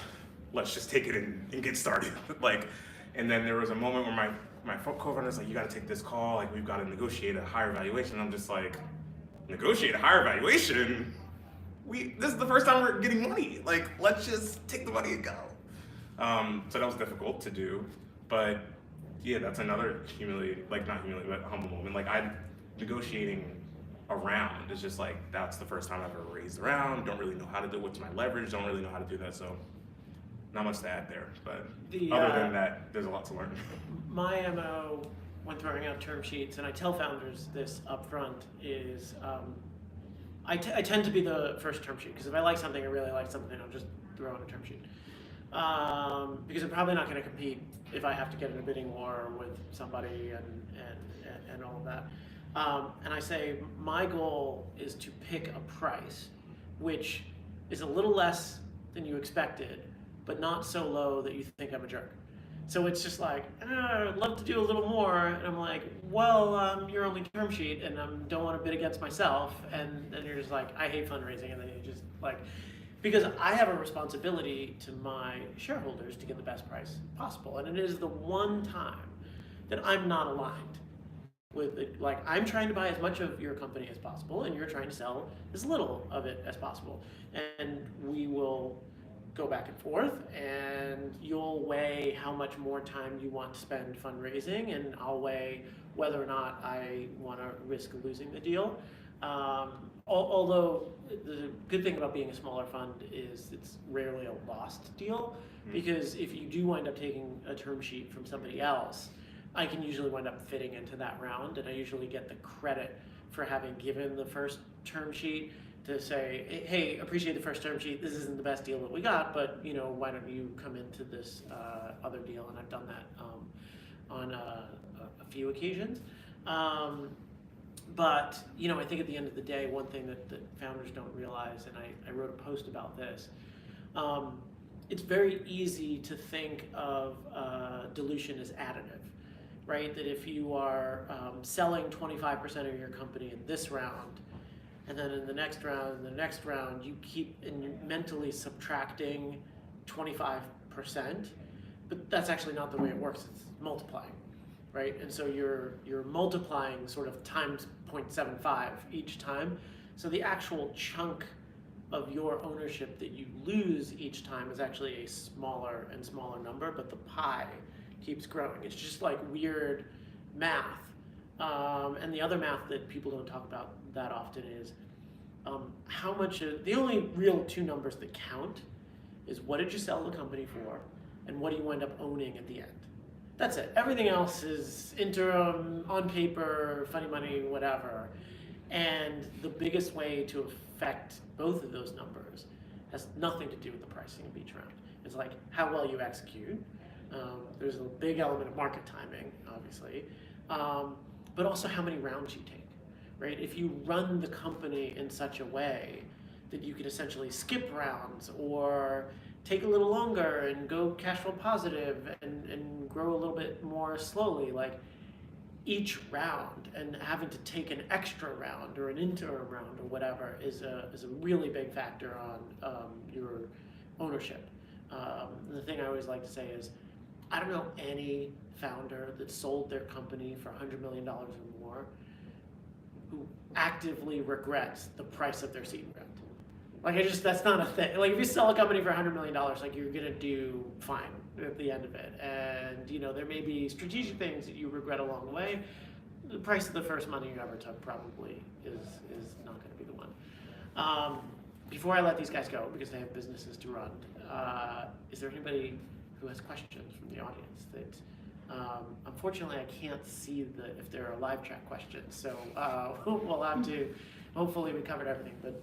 Let's just take it and get started. Like, and then there was a moment where my co-founder's like, you got to take this call. Like, we've got to negotiate a higher valuation. I'm just like, negotiate a higher valuation? This is the first time we're getting money. Like, let's just take the money and go. So that was difficult to do, but yeah, that's another not humiliating, but humble moment. Like, negotiating a round is just like, that's the first time I've ever raised a round. Don't really know how to do what's my leverage. Don't really know how to do that. So not much to add there, but other than that, there's a lot to learn. My MO when throwing out term sheets, and I tell founders this up front, is I tend to be the first term sheet, because if I like something, I really like something, I'll just throw in a term sheet. Because I'm probably not going to compete if I have to get in a bidding war with somebody and all of that. And I say my goal is to pick a price which is a little less than you expected, but not so low that you think I'm a jerk. So it's just like, I'd love to do a little more, and I'm like, well, you're only term sheet, and I don't want to bid against myself, and then you're just like, I hate fundraising, and then you just like, because I have a responsibility to my shareholders to get the best price possible, and it is the one time that I'm not aligned with it. Like, I'm trying to buy as much of your company as possible, and you're trying to sell as little of it as possible, and we will go back and forth, and you'll weigh how much more time you want to spend fundraising, and I'll weigh whether or not I want to risk losing the deal. Although the good thing about being a smaller fund is it's rarely a lost deal, because if you do wind up taking a term sheet from somebody else, I can usually wind up fitting into that round, and I usually get the credit for having given the first term sheet to say, hey, appreciate the first term sheet, this isn't the best deal that we got, but why don't you come into this other deal? And I've done that on a few occasions. But I think at the end of the day, one thing that founders don't realize, and I wrote a post about this, it's very easy to think of dilution as additive, right? That if you are selling 25% of your company in this round, and then in the next round, and the next round, you keep mentally subtracting 25%, but that's actually not the way it works. It's multiplying, right? And so you're multiplying sort of times 0.75 each time. So the actual chunk of your ownership that you lose each time is actually a smaller and smaller number, but the pie keeps growing. It's just like weird math. And the other math that people don't talk about that often is how much the only real two numbers that count is what did you sell the company for, and what do you wind up owning at the end. That's it. Everything else is interim, on paper, funny money, whatever. And the biggest way to affect both of those numbers has nothing to do with the pricing of each round. It's like how well you execute. There's a big element of market timing, obviously, but also how many rounds you take, right? If you run the company in such a way that you can essentially skip rounds or take a little longer and go cash flow positive and grow a little bit more slowly, like each round, and having to take an extra round or an interim round or whatever is a really big factor on your ownership. The thing I always like to say is, I don't know any founder that sold their company for $100 million or more who actively regrets the price of their seed round. Like, that's not a thing. Like, if you sell a company for $100 million, like, you're gonna do fine at the end of it. And there may be strategic things that you regret along the way. The price of the first money you ever took probably is not gonna be the one. Before I let these guys go, because they have businesses to run, is there anybody who has questions from the audience? That unfortunately I can't see if there are live chat questions, so we'll have to. Hopefully we covered everything. But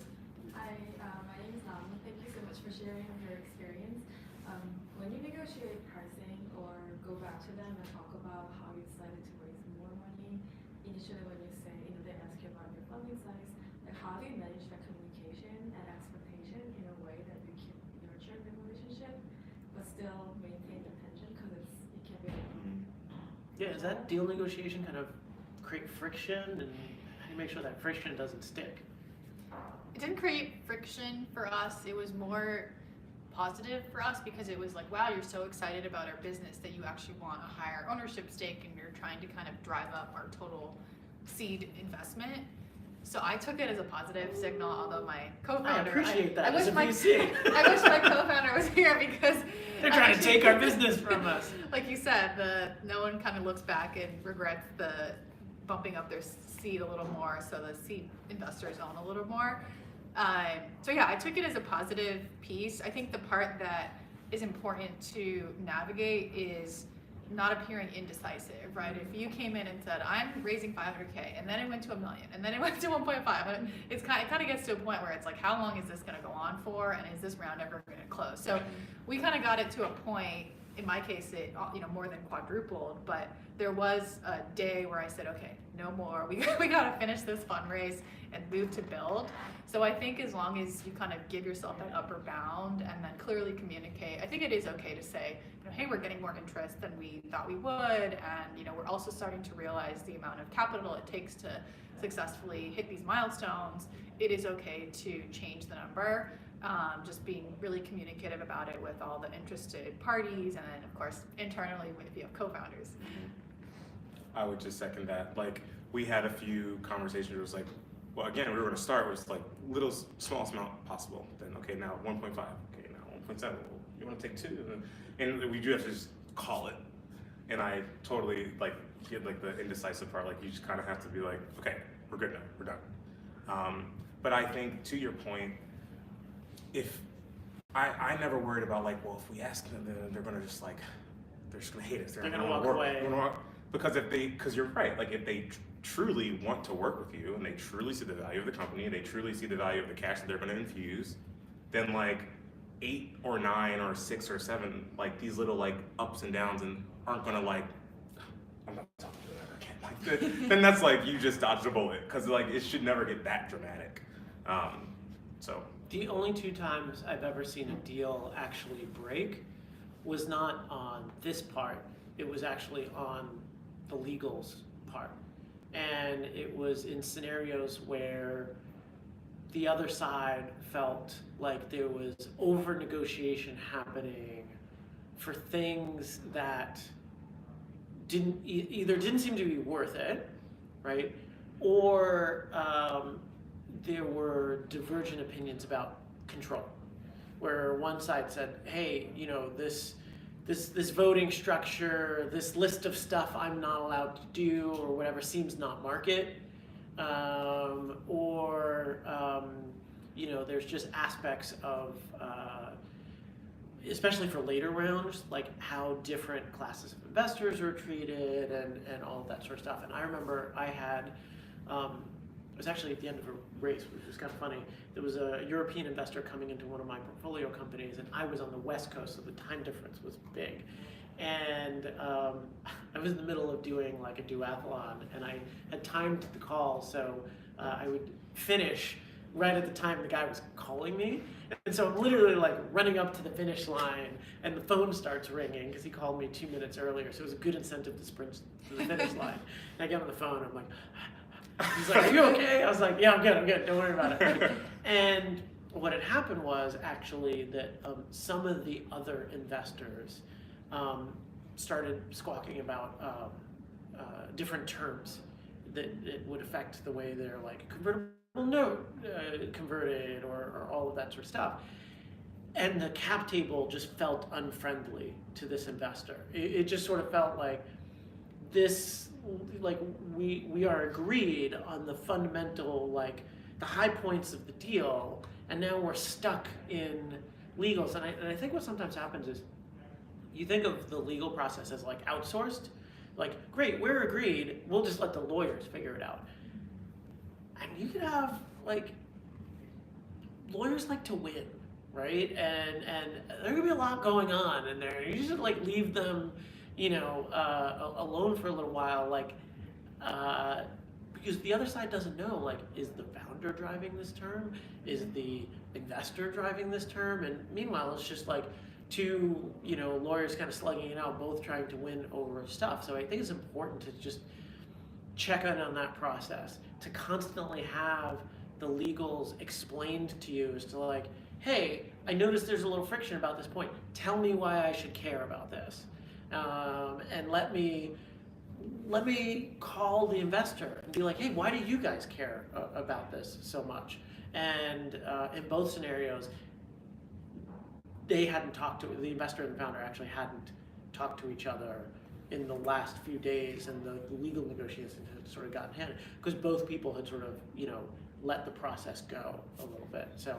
hi, my name is Nam. Thank you so much for sharing your experience. When you negotiate pricing or go back to them and talk about how you decided to raise more money, initially when you say they ask you about your funding size, like how do you manage that communication and expectation in a way that you can nurture the relationship but still maintain the tension, because it can be. yeah, does that deal negotiation kind of create friction, and how do you make sure that friction doesn't stick? it didn't create friction for us. It was more positive for us because it was like, wow, you're so excited about our business that you actually want a higher ownership stake and you're trying to kind of drive up our total seed investment. So I took it as a positive signal, although my co-founder, I appreciate that I as wish a my VC. I wish my co-founder was here because They're trying to take our business from us. like you said, no one kind of looks back and regrets the bumping up their seed a little more, so the seed investors own a little more. So yeah, I took it as a positive piece. I think the part that is important to navigate is not appearing indecisive, right? If you came in and said, I'm raising 500K, and then it went to $1 million, and then it went to 1.5, and it kind of gets to a point where it's like, how long is this going to go on for, and is this round ever going to close? So we kind of got it to a point. In my case, it more than quadrupled, but there was a day where I said, okay, no more. We got to finish this fundraise and move to build. So I think as long as you kind of give yourself that upper bound and then clearly communicate, I think it is okay to say, hey, we're getting more interest than we thought we would, and we're also starting to realize the amount of capital it takes to successfully hit these milestones. It is okay to change the number. Just being really communicative about it with all the interested parties, and then of course internally if you have co-founders. I would just second that. Like, we had a few conversations where it was like, well, again, we were going to start with like smallest amount possible. Then, okay, now 1.5. Okay, now 1.7. Well, you want to take 2? And we do have to just call it. And I totally get the indecisive part. Like, you just kind of have to be like, okay, we're good now. We're done. But I think to your point, if I never worried about like, well, if we ask them, then they're going to just like, they're just going to hate us. They're gonna walk away. Because you're right. Like, if they truly want to work with you and they truly see the value of the company, they truly see the value of the cash that they're going to infuse, then like 8 or 9 or 6 or 7, like these little like ups and downs and aren't going to like, I'm not talking to them ever again. Like, then that's like, you just dodged a bullet, because like it should never get that dramatic. So. The only 2 times I've ever seen a deal actually break was not on this part. It was actually on the legals part. And it was in scenarios where the other side felt like there was over negotiation happening for things that either didn't seem to be worth it, right? Or there were divergent opinions about control, where one side said, hey, this voting structure, this list of stuff I'm not allowed to do or whatever seems not market, there's just aspects of, especially for later rounds, like how different classes of investors are treated and all of that sort of stuff. And I remember I had, it was actually at the end of a race, which was kind of funny. There was a European investor coming into one of my portfolio companies, and I was on the West Coast, so the time difference was big. And I was in the middle of doing like a duathlon, and I had timed the call, so I would finish right at the time the guy was calling me. And so I'm literally like running up to the finish line, and the phone starts ringing because he called me 2 minutes earlier, so it was a good incentive to sprint to the finish line. And I get on the phone, I'm like, he's like, are you okay? I was like, yeah, I'm good, don't worry about it. And what had happened was actually that some of the other investors started squawking about different terms that it would affect the way they're like convertible note converted or all of that sort of stuff. And the cap table just felt unfriendly to this investor. It just sort of felt like this, like we are agreed on the fundamental, like the high points of the deal, and now we're stuck in legals. And I think what sometimes happens is you think of the legal process as like outsourced, like great, we're agreed, we'll just let the lawyers figure it out. And you could have like lawyers like to win, right? And there could be a lot going on in there. You just like leave them, alone for a little while, like, because the other side doesn't know, like, is the founder driving this term? Is the investor driving this term? And meanwhile, it's just like 2, lawyers kind of slugging it out, both trying to win over stuff. So I think it's important to just check in on that process, to constantly have the legals explained to you as to like, hey, I noticed there's a little friction about this point. Tell me why I should care about this, and let me call the investor and be like, hey, why do you guys care about this so much? And in both scenarios, they hadn't talked to, the investor and the founder actually hadn't talked to each other in the last few days, and the legal negotiations had sort of gotten handed, because both people had sort of, let the process go a little bit. So,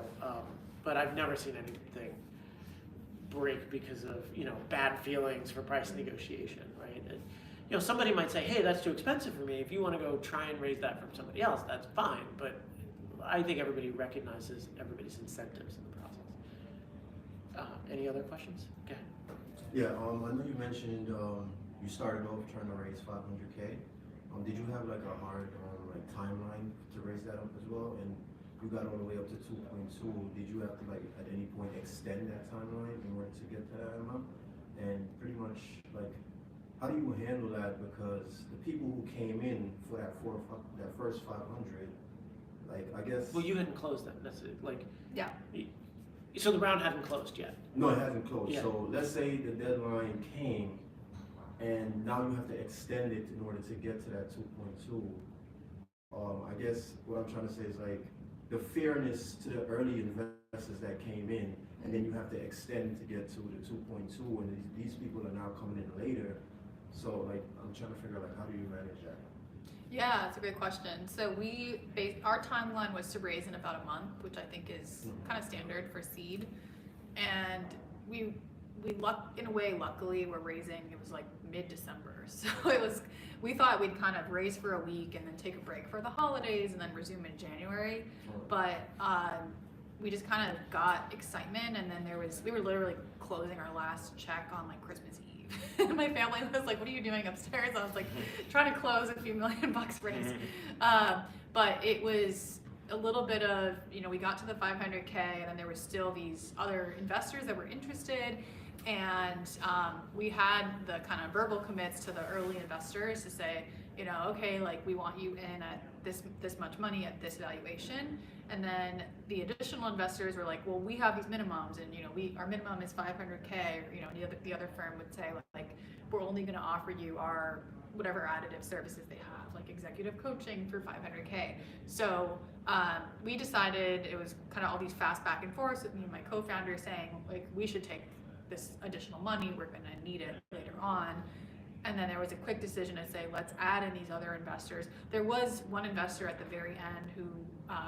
but I've never seen anything break because of, bad feelings for price negotiation, right? And, somebody might say, hey, that's too expensive for me. If you want to go try and raise that from somebody else, that's fine. But I think everybody recognizes everybody's incentives in the process. Any other questions? Go ahead. Yeah, I know you mentioned you started off trying to raise 500K. Did you have like a hard timeline to raise that up as well? And you got all the way up to 2.2. Did you have to at any point extend that timeline in order to get to that amount? And pretty much how do you handle that? Because the people who came in for that first 500, I guess. Well, you hadn't closed them. That's it. Yeah. So the round hadn't closed yet. No, it hasn't closed. Yeah. So let's say the deadline came, and now you have to extend it in order to get to that 2.2. I guess what I'm trying to say is the fairness to the early investors that came in, and then you have to extend to get to the 2.2, and these people are now coming in later. So I'm trying to figure out how do you manage that? Yeah, it's a great question. So our timeline was to raise in about a month, which I think is kind of standard for seed. And in a way, luckily, we're raising, it was mid-December. So we thought we'd kind of raise for a week and then take a break for the holidays and then resume in January. But we just kind of got excitement, and then we were literally closing our last check on Christmas Eve. And my family was like, what are you doing upstairs? I was trying to close a few $1 million raise. But it was a little bit of, we got to the 500K, and then there were still these other investors that were interested. And we had the kind of verbal commits to the early investors to say, okay, we want you in at this much money at this valuation. And then the additional investors were like, well, we have these minimums, and our minimum is 500K. Or the other firm would say we're only going to offer you our whatever additive services they have, like executive coaching for 500K. So we decided, it was kind of all these fast back and forths with me and my co-founder saying we should take this additional money, we're going to need it later on. And then there was a quick decision to say, let's add in these other investors. There was one investor at the very end who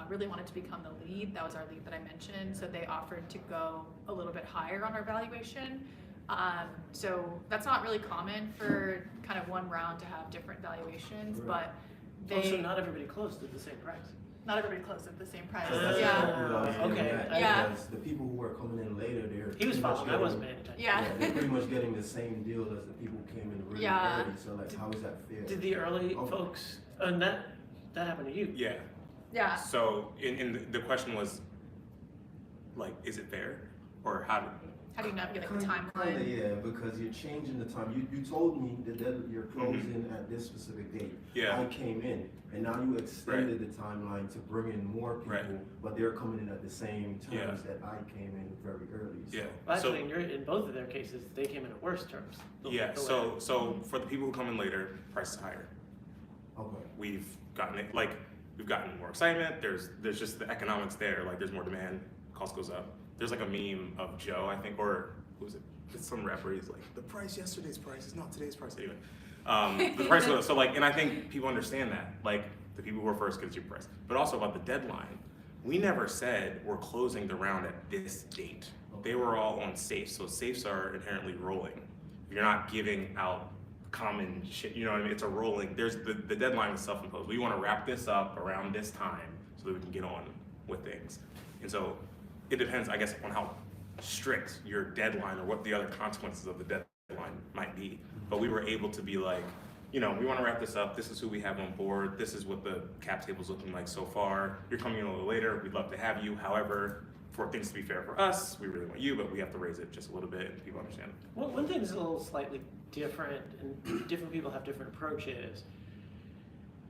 really wanted to become the lead. That was our lead that I mentioned. So they offered to go a little bit higher on our valuation. So that's not really common for kind of one round to have different valuations, but So not everybody closed at the same price. Not everybody closed at the same price. That's Yeah. Okay. Yeah. Because the people who are coming in later, He was following. I wasn't paying attention. Yeah. they're pretty much getting the same deal as the people who came in really Yeah. early. So how is that fair? Did the early folks, and that happened to you? Yeah. Yeah. So the question was, is it fair, or how do you navigate the Kinda, timeline? yeah, because you're changing the time. You told me that you're closing at this specific date. Yeah. I came in, and now you extended the timeline to bring in more people, but they're coming in at the same terms that I came in very early. So. Yeah. Well, So actually, in both of their cases, they came in at worse terms. yeah. So for the people who come in later, price is higher. Okay. We've gotten it we've gotten more excitement. There's just the economics there. There's more demand. Cost goes up. There's a meme of Joe, I think, or who was it? It's some rapper. He's like, the price yesterday's price is not today's price. Anyway, the price goes up. So and I think people understand that. The people who are first get a cheap price. But also about the deadline, we never said we're closing the round at this date. They were all on safes. So safes are inherently rolling. You're not giving out common shit. You know what I mean? It's a rolling. There's the deadline is self-imposed. We want to wrap this up around this time so that we can get on with things. And so it depends, I guess, on how strict your deadline or what the other consequences of the deadline might be. But we were able to be we want to wrap this up. This is who we have on board. This is what the cap table's looking like so far. You're coming in a little later. We'd love to have you. However, for things to be fair for us, we really want you, but we have to raise it just a little bit and people understand. Well, one thing that's a little slightly different, and different people have different approaches.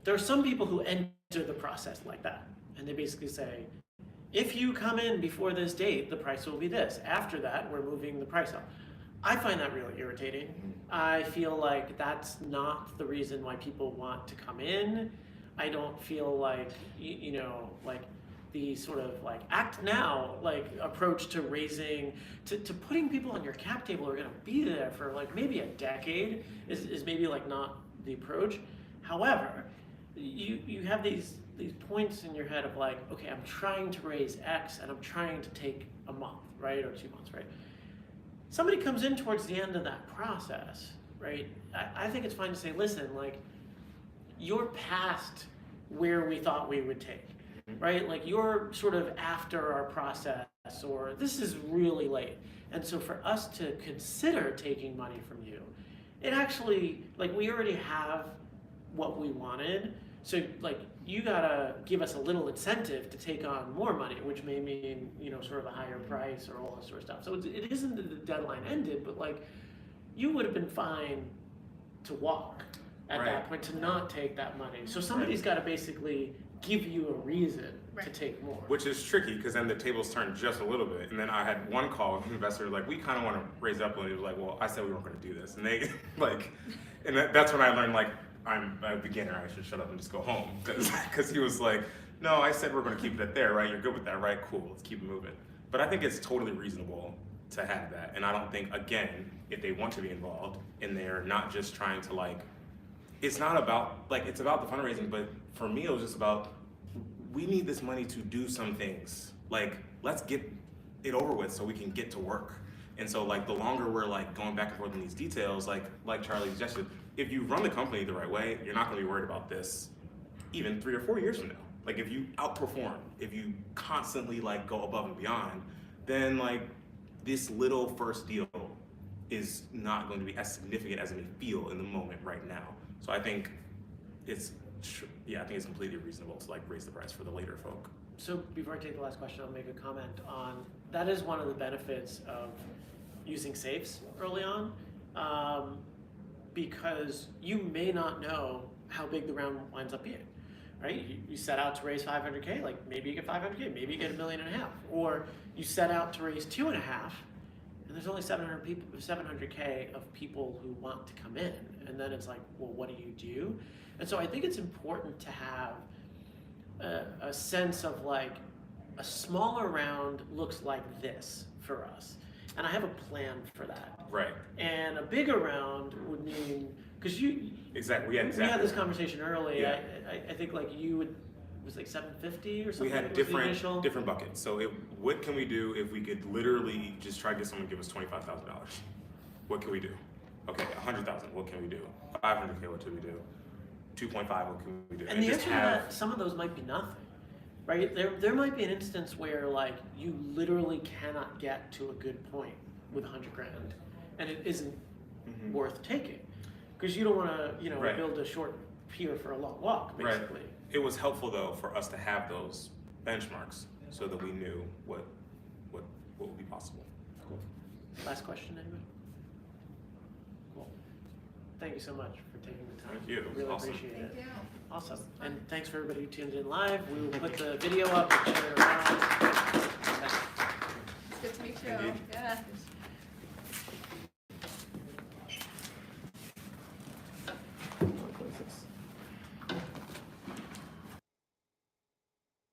There are some people who enter the process like that, and they basically say, if you come in before this date, the price will be this. After that, we're moving the price up. I find that really irritating. I feel like that's not the reason why people want to come in. I don't feel like, you know, like the sort of like act now like approach to raising, to putting people on your cap table who are gonna be there for like maybe a decade is maybe like not the approach. However, you have these points in your head of like, okay, I'm trying to raise X and I'm trying to take a month, right? Or 2 months, right? Somebody comes in towards the end of that process, right? I think it's fine to say, listen, like, you're past where we thought we would take, right? Like, you're sort of after our process, or this is really late. And so for us to consider taking money from you, it actually, like, we already have what we wanted. So, like, you gotta give us a little incentive to take on more money, which may mean, you know, sort of a higher price or all this sort of stuff. So it isn't that the deadline ended, but like, you would have been fine to walk at that point, to not take that money. So somebody's gotta basically give you a reason to take more. Which is tricky, because then the tables turned just a little bit. And then I had one call with an investor, like, we kind of want to raise up, and he was like, well, I said we weren't going to do this. And they, like, and that's when I learned, like, I'm a beginner, I should shut up and just go home. Because he was like, no, I said we're going to keep it at there, right? You're good with that, right? Cool, let's keep it moving. But I think it's totally reasonable to have that. And I don't think, again, if they want to be involved, and they're not just trying to, like, it's not about, like, it's about the fundraising, but for me, it was just about, we need this money to do some things. Like, let's get it over with so we can get to work. And so, like, the longer we're like going back and forth in these details, like Charlie suggested, if you run the company the right way, you're not gonna be worried about this even 3 or 4 years from now. Like, if you outperform, if you constantly like go above and beyond, then like this little first deal is not going to be as significant as it may feel in the moment right now. So I think it's, yeah, I think it's completely reasonable to like raise the price for the later folk. So before I take the last question, I'll make a comment on, that is one of the benefits of using safes early on, because you may not know how big the round winds up being, right? You set out to raise 500K, like maybe you get 500K, maybe you get $1.5 million, or you set out to raise 2.5, and there's only 700K of people who want to come in, and then it's like, well, what do you do? And so I think it's important to have a sense of like, a smaller round looks like this for us, and I have a plan for that. Right. And a bigger round would mean, because you exactly we had this conversation early. Yeah. I think like you would, it was like 750 or something. We had different buckets. So what can we do if we could literally just try to get someone to give us $25,000? What can we do? Okay, 100,000. What can we do? 500K. What can we do? 2.5. What can we do? And the answer to that, some of those might be nothing, right? There might be an instance where like you literally cannot get to a good point with 100 grand, and it isn't worth taking, because you don't want to, you know, build a short pier for a long walk, basically. Right. It was helpful though for us to have those benchmarks so that we knew what would be possible. Cool. Last question, anybody? Cool. Thank you so much for taking the time. Thank you. Really Awesome. appreciate it. Thank you. Awesome. And thanks for everybody who tuned in live. We will put the video up and share it around. It's good to meet you. Indeed. Yeah.